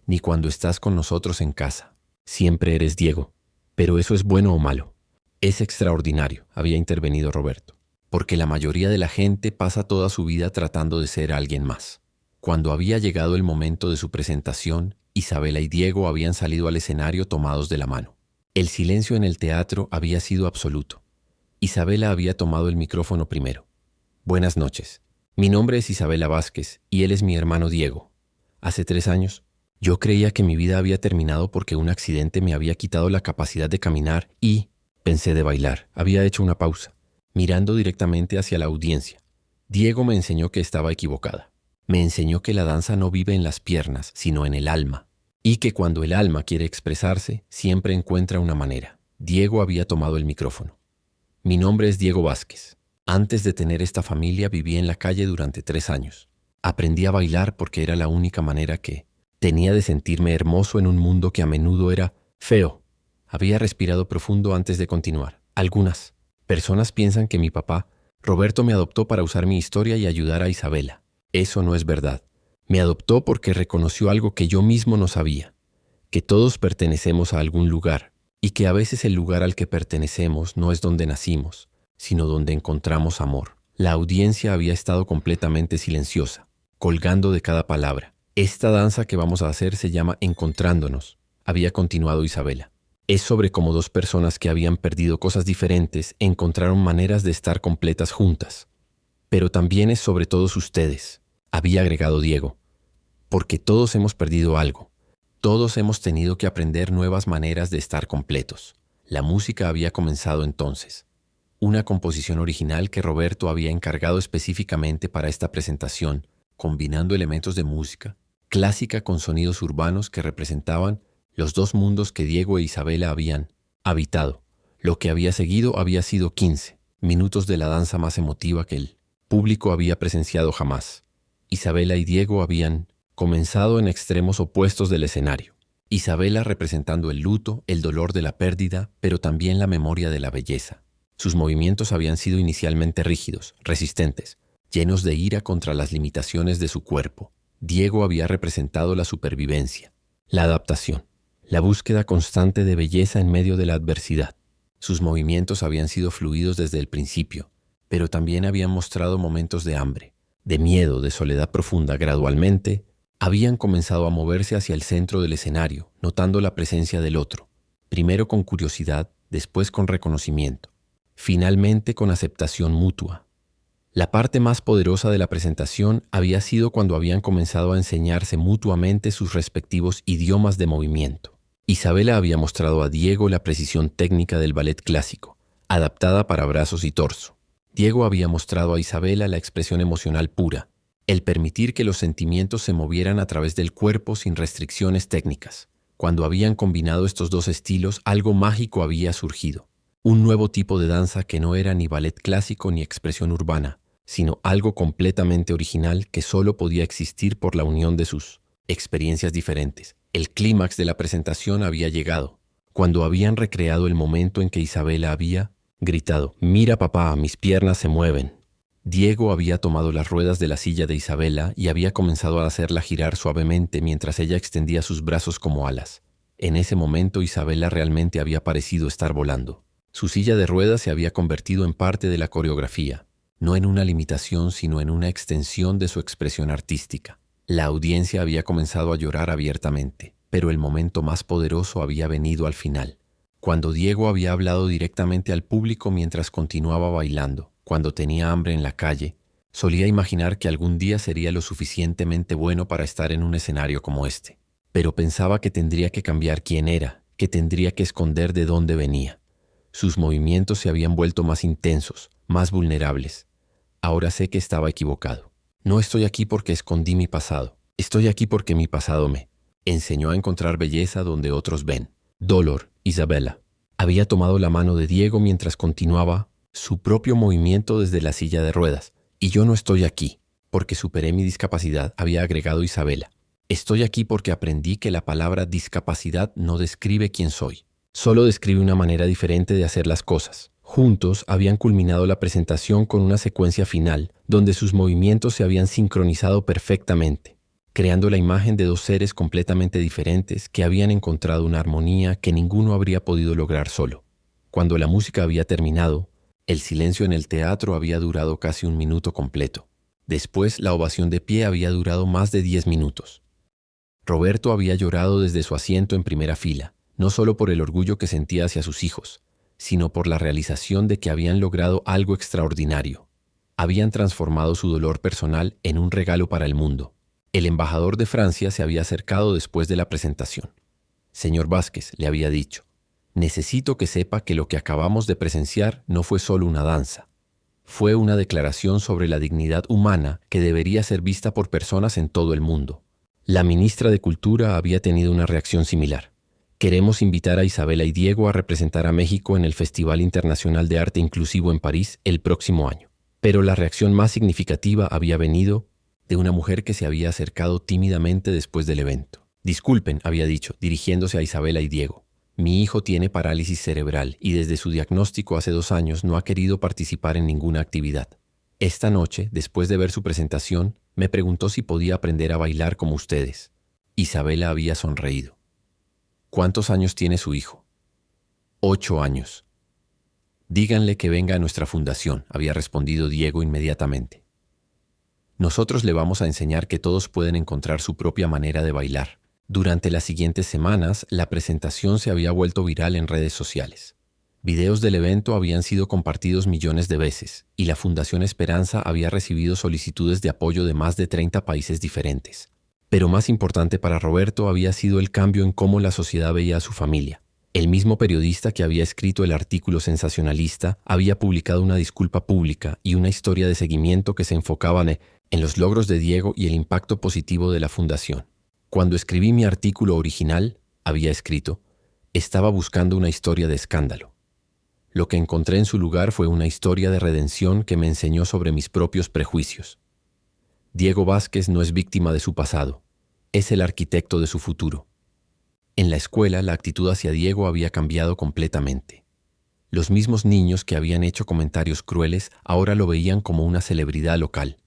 ni cuando estás con nosotros en casa. Siempre eres Diego. Pero ¿eso es bueno o malo?». «Es extraordinario», había intervenido Roberto, «porque la mayoría de la gente pasa toda su vida tratando de ser alguien más». Cuando había llegado el momento de su presentación, Isabela y Diego habían salido al escenario tomados de la mano. El silencio en el teatro había sido absoluto. Isabela había tomado el micrófono primero. Buenas noches. Mi nombre es Isabela Vázquez y él es mi hermano Diego. Hace 3 años, yo creía que mi vida había terminado porque un accidente me había quitado la capacidad de caminar y pensé de bailar. Había hecho una pausa, mirando directamente hacia la audiencia. Diego me enseñó que estaba equivocada. Me enseñó que la danza no vive en las piernas, sino en el alma, y que cuando el alma quiere expresarse, siempre encuentra una manera. Diego había tomado el micrófono. Mi nombre es Diego Vázquez. Antes de tener esta familia viví en la calle durante 3 años. Aprendí a bailar porque era la única manera que tenía de sentirme hermoso en un mundo que a menudo era feo. Había respirado profundo antes de continuar. Algunas personas piensan que mi papá, Roberto, me adoptó para usar mi historia y ayudar a Isabela. Eso no es verdad. Me adoptó porque reconoció algo que yo mismo no sabía, que todos pertenecemos a algún lugar y que a veces el lugar al que pertenecemos no es donde nacimos, sino donde encontramos amor. La audiencia había estado completamente silenciosa, colgando de cada palabra. Esta danza que vamos a hacer se llama Encontrándonos, había continuado Isabela. Es sobre cómo 2 personas que habían perdido cosas diferentes encontraron maneras de estar completas juntas. Pero también es sobre todos ustedes, había agregado Diego, porque todos hemos perdido algo. Todos hemos tenido que aprender nuevas maneras de estar completos. La música había comenzado entonces. Una composición original que Roberto había encargado específicamente para esta presentación, combinando elementos de música clásica con sonidos urbanos que representaban los 2 mundos que Diego e Isabela habían habitado. Lo que había seguido había sido 15 minutos de la danza más emotiva que el público había presenciado jamás. Isabela y Diego habían comenzado en extremos opuestos del escenario. Isabela representando el luto, el dolor de la pérdida, pero también la memoria de la belleza. Sus movimientos habían sido inicialmente rígidos, resistentes, llenos de ira contra las limitaciones de su cuerpo. Diego había representado la supervivencia, la adaptación, la búsqueda constante de belleza en medio de la adversidad. Sus movimientos habían sido fluidos desde el principio, pero también habían mostrado momentos de hambre, de miedo, de soledad profunda. Gradualmente, habían comenzado a moverse hacia el centro del escenario, notando la presencia del otro, primero con curiosidad, después con reconocimiento, finalmente con aceptación mutua. La parte más poderosa de la presentación había sido cuando habían comenzado a enseñarse mutuamente sus respectivos idiomas de movimiento. Isabela había mostrado a Diego la precisión técnica del ballet clásico, adaptada para brazos y torso. Diego había mostrado a Isabela la expresión emocional pura, el permitir que los sentimientos se movieran a través del cuerpo sin restricciones técnicas. Cuando habían combinado estos 2 estilos, algo mágico había surgido. Un nuevo tipo de danza que no era ni ballet clásico ni expresión urbana, sino algo completamente original que solo podía existir por la unión de sus experiencias diferentes. El clímax de la presentación había llegado, cuando habían recreado el momento en que Isabela había gritado: «Mira papá, mis piernas se mueven». Diego había tomado las ruedas de la silla de Isabela y había comenzado a hacerla girar suavemente mientras ella extendía sus brazos como alas. En ese momento Isabela realmente había parecido estar volando. Su silla de ruedas se había convertido en parte de la coreografía, no en una limitación sino en una extensión de su expresión artística. La audiencia había comenzado a llorar abiertamente, pero el momento más poderoso había venido al final, cuando Diego había hablado directamente al público mientras continuaba bailando. Cuando tenía hambre en la calle, solía imaginar que algún día sería lo suficientemente bueno para estar en un escenario como este, pero pensaba que tendría que cambiar quién era, que tendría que esconder de dónde venía. Sus movimientos se habían vuelto más intensos, más vulnerables. Ahora sé que estaba equivocado. No estoy aquí porque escondí mi pasado. Estoy aquí porque mi pasado me enseñó a encontrar belleza donde otros ven. Dolor, Isabela. Había tomado la mano de Diego mientras continuaba su propio movimiento desde la silla de ruedas. Y yo no estoy aquí porque superé mi discapacidad, había agregado Isabela. Estoy aquí porque aprendí que la palabra discapacidad no describe quién soy. Solo describe una manera diferente de hacer las cosas. Juntos habían culminado la presentación con una secuencia final, donde sus movimientos se habían sincronizado perfectamente, creando la imagen de 2 seres completamente diferentes que habían encontrado una armonía que ninguno habría podido lograr solo. Cuando la música había terminado, el silencio en el teatro había durado casi 1 minuto completo. Después, la ovación de pie había durado más de 10 minutos. Roberto había llorado desde su asiento en primera fila, no solo por el orgullo que sentía hacia sus hijos, sino por la realización de que habían logrado algo extraordinario. Habían transformado su dolor personal en un regalo para el mundo. El embajador de Francia se había acercado después de la presentación. «Señor Vázquez», le había dicho, «necesito que sepa que lo que acabamos de presenciar no fue solo una danza. Fue una declaración sobre la dignidad humana que debería ser vista por personas en todo el mundo». La ministra de Cultura había tenido una reacción similar. «Queremos invitar a Isabela y Diego a representar a México en el Festival Internacional de Arte Inclusivo en París el próximo año». Pero la reacción más significativa había venido de una mujer que se había acercado tímidamente después del evento. «Disculpen», había dicho, dirigiéndose a Isabela y Diego. «Mi hijo tiene parálisis cerebral y desde su diagnóstico hace 2 años no ha querido participar en ninguna actividad. Esta noche, después de ver su presentación, me preguntó si podía aprender a bailar como ustedes». Isabela había sonreído. «¿Cuántos años tiene su hijo?» 8 años. «Díganle que venga a nuestra fundación», había respondido Diego inmediatamente. «Nosotros le vamos a enseñar que todos pueden encontrar su propia manera de bailar». Durante las siguientes semanas, la presentación se había vuelto viral en redes sociales. Videos del evento habían sido compartidos millones de veces y la Fundación Esperanza había recibido solicitudes de apoyo de más de 30 países diferentes. Pero más importante para Roberto había sido el cambio en cómo la sociedad veía a su familia. El mismo periodista que había escrito el artículo sensacionalista había publicado una disculpa pública y una historia de seguimiento que se enfocaban en los logros de Diego y el impacto positivo de la fundación. Cuando escribí mi artículo original, había escrito, estaba buscando una historia de escándalo. Lo que encontré en su lugar fue una historia de redención que me enseñó sobre mis propios prejuicios. Diego Vázquez no es víctima de su pasado, es el arquitecto de su futuro. En la escuela, la actitud hacia Diego había cambiado completamente. Los mismos niños que habían hecho comentarios crueles ahora lo veían como una celebridad local.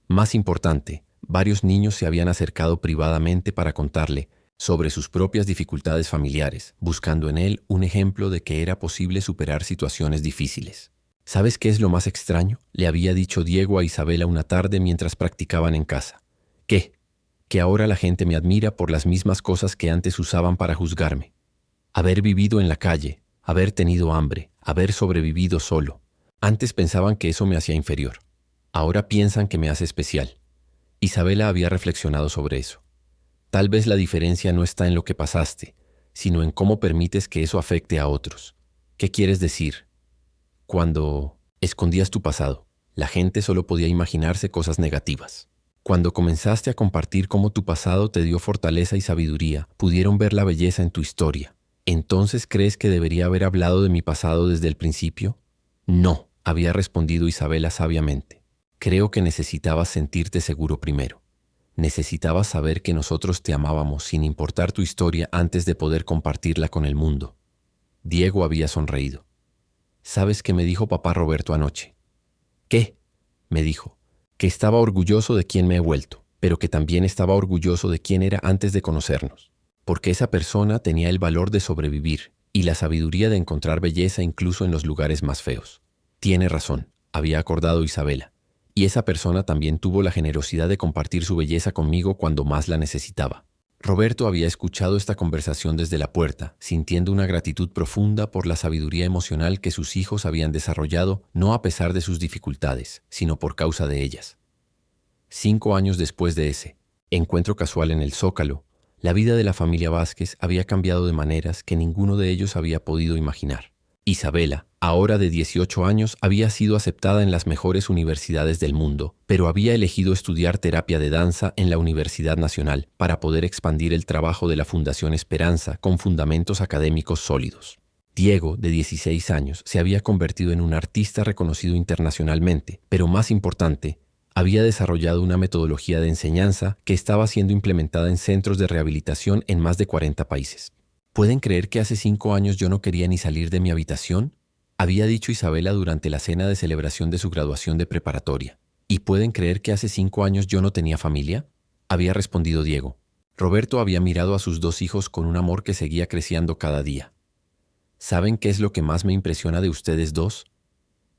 Más importante, varios niños se habían acercado privadamente para contarle sobre sus propias dificultades familiares, buscando en él un ejemplo de que era posible superar situaciones difíciles. «¿Sabes qué es lo más extraño?», le había dicho Diego a Isabela una tarde mientras practicaban en casa. «¿Qué?». «Que ahora la gente me admira por las mismas cosas que antes usaban para juzgarme. Haber vivido en la calle, haber tenido hambre, haber sobrevivido solo. Antes pensaban que eso me hacía inferior. Ahora piensan que me hace especial». Isabela había reflexionado sobre eso. Tal vez la diferencia no está en lo que pasaste, sino en cómo permites que eso afecte a otros. ¿Qué quieres decir? Cuando escondías tu pasado, la gente solo podía imaginarse cosas negativas. Cuando comenzaste a compartir cómo tu pasado te dio fortaleza y sabiduría, pudieron ver la belleza en tu historia. ¿Entonces crees que debería haber hablado de mi pasado desde el principio? No, había respondido Isabela sabiamente. Creo que necesitabas sentirte seguro primero. Necesitabas saber que nosotros te amábamos sin importar tu historia antes de poder compartirla con el mundo. Diego había sonreído. ¿Sabes qué me dijo papá Roberto anoche? ¿Qué? Me dijo. Que estaba orgulloso de quién me he vuelto, pero que también estaba orgulloso de quién era antes de conocernos. Porque esa persona tenía el valor de sobrevivir y la sabiduría de encontrar belleza incluso en los lugares más feos. Tiene razón, había acordado Isabela. Y esa persona también tuvo la generosidad de compartir su belleza conmigo cuando más la necesitaba. Roberto había escuchado esta conversación desde la puerta, sintiendo una gratitud profunda por la sabiduría emocional que sus hijos habían desarrollado, no a pesar de sus dificultades, sino por causa de ellas. 5 años después de ese encuentro casual en el Zócalo, la vida de la familia Vázquez había cambiado de maneras que ninguno de ellos había podido imaginar. Isabela, ahora de 18 años, había sido aceptada en las mejores universidades del mundo, pero había elegido estudiar terapia de danza en la Universidad Nacional para poder expandir el trabajo de la Fundación Esperanza con fundamentos académicos sólidos. Diego, de 16 años, se había convertido en un artista reconocido internacionalmente, pero más importante, había desarrollado una metodología de enseñanza que estaba siendo implementada en centros de rehabilitación en más de 40 países. ¿Pueden creer que hace 5 años yo no quería ni salir de mi habitación?, había dicho Isabela durante la cena de celebración de su graduación de preparatoria. ¿Y pueden creer que hace 5 años yo no tenía familia?, había respondido Diego. Roberto había mirado a sus 2 hijos con un amor que seguía creciendo cada día. ¿Saben qué es lo que más me impresiona de ustedes 2?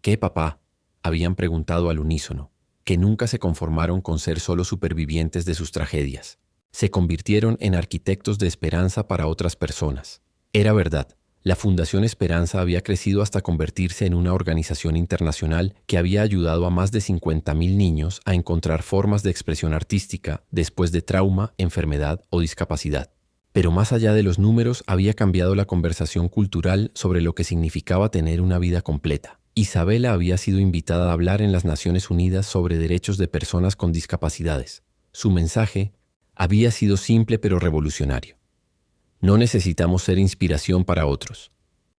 ¿Qué, papá?, habían preguntado al unísono. que nunca se conformaron con ser solo supervivientes de sus tragedias. Se convirtieron en arquitectos de esperanza para otras personas. Era verdad, la Fundación Esperanza había crecido hasta convertirse en una organización internacional que había ayudado a más de 50.000 niños a encontrar formas de expresión artística después de trauma, enfermedad o discapacidad. Pero más allá de los números, había cambiado la conversación cultural sobre lo que significaba tener una vida completa. Isabela había sido invitada a hablar en las Naciones Unidas sobre derechos de personas con discapacidades. Su mensaje había sido simple pero revolucionario. No necesitamos ser inspiración para otros.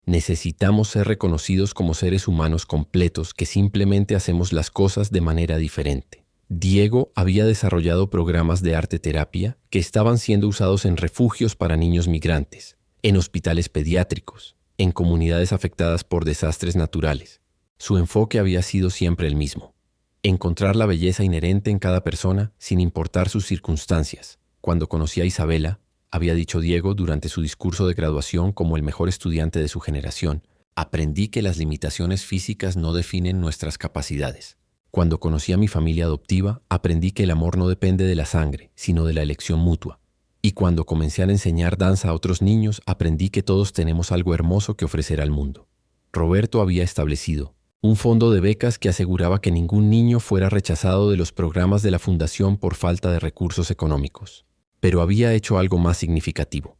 Necesitamos ser reconocidos como seres humanos completos que simplemente hacemos las cosas de manera diferente. Diego había desarrollado programas de arte terapia que estaban siendo usados en refugios para niños migrantes, en hospitales pediátricos, en comunidades afectadas por desastres naturales. Su enfoque había sido siempre el mismo: encontrar la belleza inherente en cada persona sin importar sus circunstancias. Cuando conocí a Isabela, había dicho Diego durante su discurso de graduación como el mejor estudiante de su generación, aprendí que las limitaciones físicas no definen nuestras capacidades. Cuando conocí a mi familia adoptiva, aprendí que el amor no depende de la sangre, sino de la elección mutua. Y cuando comencé a enseñar danza a otros niños, aprendí que todos tenemos algo hermoso que ofrecer al mundo. Roberto había establecido un fondo de becas que aseguraba que ningún niño fuera rechazado de los programas de la Fundación por falta de recursos económicos. Pero había hecho algo más significativo.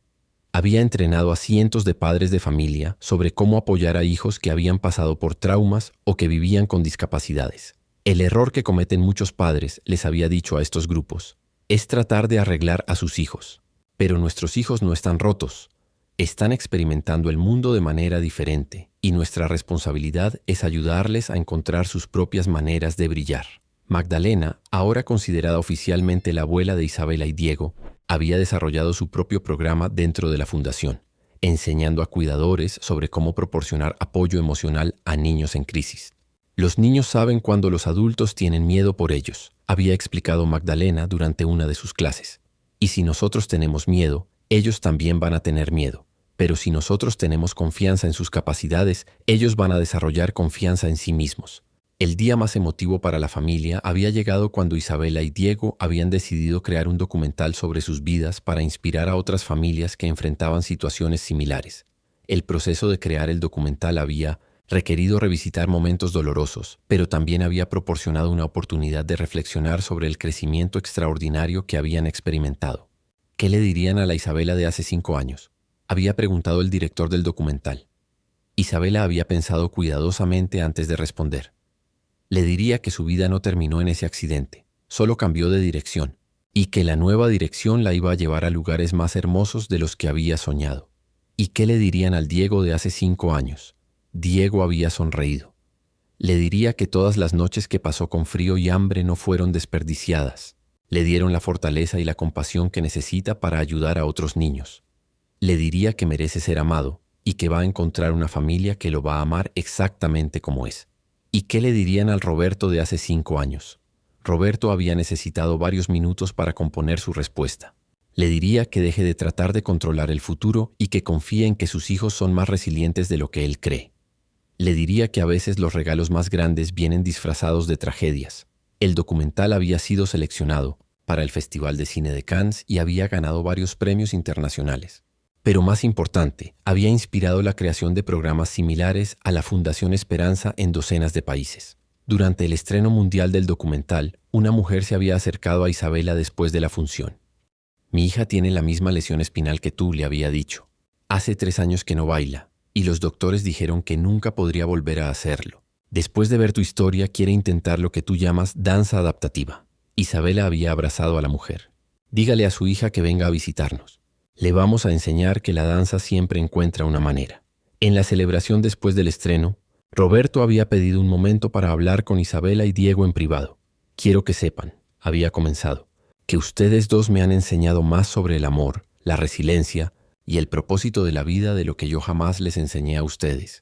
Había entrenado a cientos de padres de familia sobre cómo apoyar a hijos que habían pasado por traumas o que vivían con discapacidades. El error que cometen muchos padres, les había dicho a estos grupos, es tratar de arreglar a sus hijos. Pero nuestros hijos no están rotos. Están experimentando el mundo de manera diferente y nuestra responsabilidad es ayudarles a encontrar sus propias maneras de brillar. Magdalena, ahora considerada oficialmente la abuela de Isabela y Diego, había desarrollado su propio programa dentro de la fundación, enseñando a cuidadores sobre cómo proporcionar apoyo emocional a niños en crisis. Los niños saben cuando los adultos tienen miedo por ellos, había explicado Magdalena durante una de sus clases. Y si nosotros tenemos miedo, ellos también van a tener miedo. Pero si nosotros tenemos confianza en sus capacidades, ellos van a desarrollar confianza en sí mismos. El día más emotivo para la familia había llegado cuando Isabela y Diego habían decidido crear un documental sobre sus vidas para inspirar a otras familias que enfrentaban situaciones similares. El proceso de crear el documental había requerido revisitar momentos dolorosos, pero también había proporcionado una oportunidad de reflexionar sobre el crecimiento extraordinario que habían experimentado. ¿Qué le dirían a la Isabela de hace 5 años? Había preguntado el director del documental. Isabela había pensado cuidadosamente antes de responder. Le diría que su vida no terminó en ese accidente, solo cambió de dirección, y que la nueva dirección la iba a llevar a lugares más hermosos de los que había soñado. ¿Y qué le dirían al Diego de hace 5 años? Diego había sonreído. Le diría que todas las noches que pasó con frío y hambre no fueron desperdiciadas. Le dieron la fortaleza y la compasión que necesita para ayudar a otros niños. Le diría que merece ser amado y que va a encontrar una familia que lo va a amar exactamente como es. ¿Y qué le dirían al Roberto de hace 5 años? Roberto había necesitado varios minutos para componer su respuesta. Le diría que deje de tratar de controlar el futuro y que confíe en que sus hijos son más resilientes de lo que él cree. Le diría que a veces los regalos más grandes vienen disfrazados de tragedias. El documental había sido seleccionado para el Festival de Cine de Cannes y había ganado varios premios internacionales. Pero más importante, había inspirado la creación de programas similares a la Fundación Esperanza en docenas de países. Durante el estreno mundial del documental, una mujer se había acercado a Isabela después de la función. Mi hija tiene la misma lesión espinal que tú, le había dicho. Hace 3 años que no baila, y los doctores dijeron que nunca podría volver a hacerlo. Después de ver tu historia, quiere intentar lo que tú llamas danza adaptativa. Isabela había abrazado a la mujer. Dígale a su hija que venga a visitarnos. Le vamos a enseñar que la danza siempre encuentra una manera. En la celebración después del estreno, Roberto había pedido un momento para hablar con Isabela y Diego en privado. Quiero que sepan, había comenzado, que ustedes dos me han enseñado más sobre el amor, la resiliencia y el propósito de la vida de lo que yo jamás les enseñé a ustedes.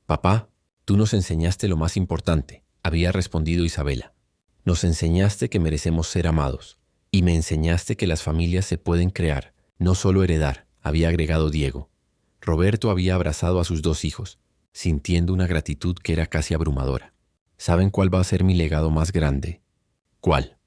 Papá, tú nos enseñaste lo más importante, había respondido Isabela. Nos enseñaste que merecemos ser amados y me enseñaste que las familias se pueden crear, no solo heredar, había agregado Diego. Roberto había abrazado a sus 2 hijos, sintiendo una gratitud que era casi abrumadora. ¿Saben cuál va a ser mi legado más grande? ¿Cuál?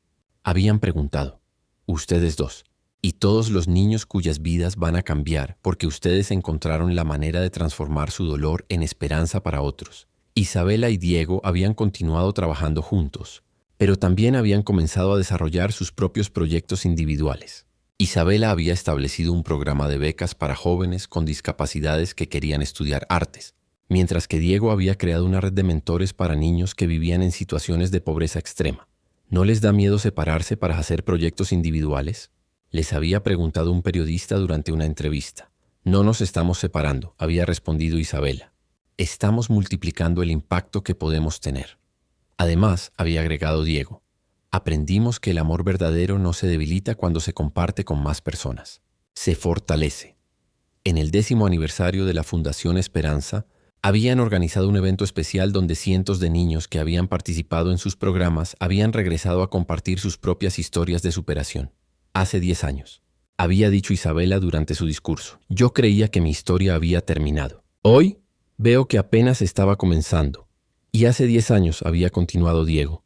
Habían preguntado. Ustedes dos. Y todos los niños cuyas vidas van a cambiar porque ustedes encontraron la manera de transformar su dolor en esperanza para otros. Isabela y Diego habían continuado trabajando juntos, pero también habían comenzado a desarrollar sus propios proyectos individuales. Isabela había establecido un programa de becas para jóvenes con discapacidades que querían estudiar artes, mientras que Diego había creado una red de mentores para niños que vivían en situaciones de pobreza extrema. ¿No les da miedo separarse para hacer proyectos individuales? Les había preguntado un periodista durante una entrevista. No nos estamos separando, había respondido Isabela. Estamos multiplicando el impacto que podemos tener. Además, había agregado Diego, aprendimos que el amor verdadero no se debilita cuando se comparte con más personas. Se fortalece. En el 10º aniversario de la Fundación Esperanza, habían organizado un evento especial donde cientos de niños que habían participado en sus programas habían regresado a compartir sus propias historias de superación. Hace 10 años, había dicho Isabela durante su discurso, yo creía que mi historia había terminado. Hoy, veo que apenas estaba comenzando. Y hace 10 años, había continuado Diego,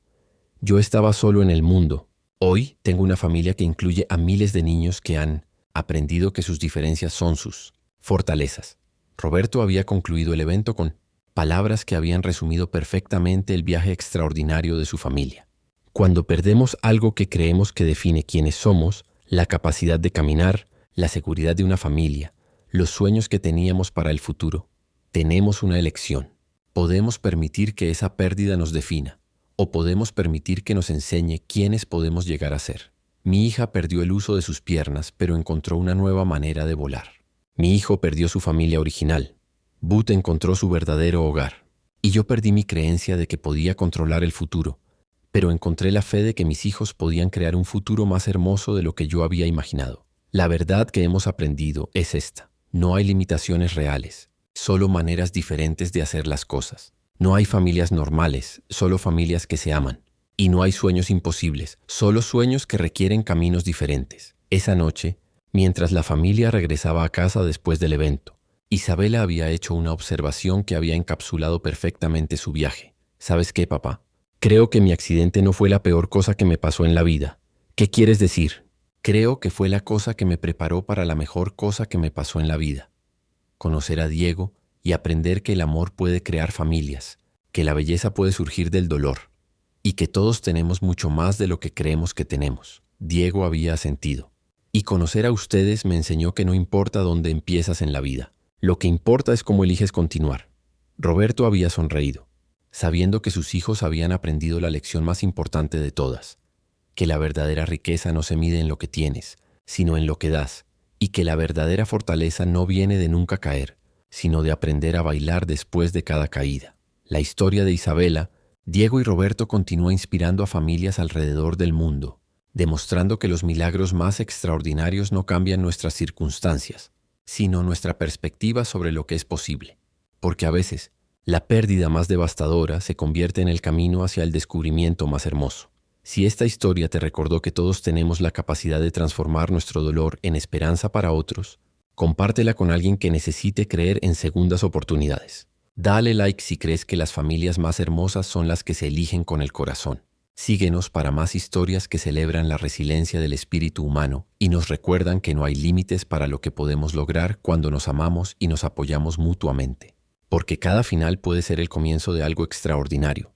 yo estaba solo en el mundo. Hoy tengo una familia que incluye a miles de niños que han aprendido que sus diferencias son sus fortalezas. Roberto había concluido el evento con palabras que habían resumido perfectamente el viaje extraordinario de su familia. Cuando perdemos algo que creemos que define quiénes somos, la capacidad de caminar, la seguridad de una familia, los sueños que teníamos para el futuro, tenemos una elección. Podemos permitir que esa pérdida nos defina, o podemos permitir que nos enseñe quiénes podemos llegar a ser. Mi hija perdió el uso de sus piernas, pero encontró una nueva manera de volar. Mi hijo perdió su familia original. Booth encontró su verdadero hogar. Y yo perdí mi creencia de que podía controlar el futuro, pero encontré la fe de que mis hijos podían crear un futuro más hermoso de lo que yo había imaginado. La verdad que hemos aprendido es esta. No hay limitaciones reales, solo maneras diferentes de hacer las cosas. No hay familias normales, solo familias que se aman. Y no hay sueños imposibles, solo sueños que requieren caminos diferentes. Esa noche, mientras la familia regresaba a casa después del evento, Isabela había hecho una observación que había encapsulado perfectamente su viaje. ¿Sabes qué, papá? Creo que mi accidente no fue la peor cosa que me pasó en la vida. ¿Qué quieres decir? Creo que fue la cosa que me preparó para la mejor cosa que me pasó en la vida. Conocer a Diego y aprender que el amor puede crear familias, que la belleza puede surgir del dolor y que todos tenemos mucho más de lo que creemos que tenemos. Diego había asentido. Y conocer a ustedes me enseñó que no importa dónde empiezas en la vida. Lo que importa es cómo eliges continuar. Roberto había sonreído, sabiendo que sus hijos habían aprendido la lección más importante de todas, que la verdadera riqueza no se mide en lo que tienes, sino en lo que das, y que la verdadera fortaleza no viene de nunca caer, sino de aprender a bailar después de cada caída. La historia de Isabela, Diego y Roberto continúa inspirando a familias alrededor del mundo, demostrando que los milagros más extraordinarios no cambian nuestras circunstancias, sino nuestra perspectiva sobre lo que es posible. Porque a veces, la pérdida más devastadora se convierte en el camino hacia el descubrimiento más hermoso. Si esta historia te recordó que todos tenemos la capacidad de transformar nuestro dolor en esperanza para otros, compártela con alguien que necesite creer en segundas oportunidades. Dale like si crees que las familias más hermosas son las que se eligen con el corazón. Síguenos para más historias que celebran la resiliencia del espíritu humano y nos recuerdan que no hay límites para lo que podemos lograr cuando nos amamos y nos apoyamos mutuamente. Porque cada final puede ser el comienzo de algo extraordinario.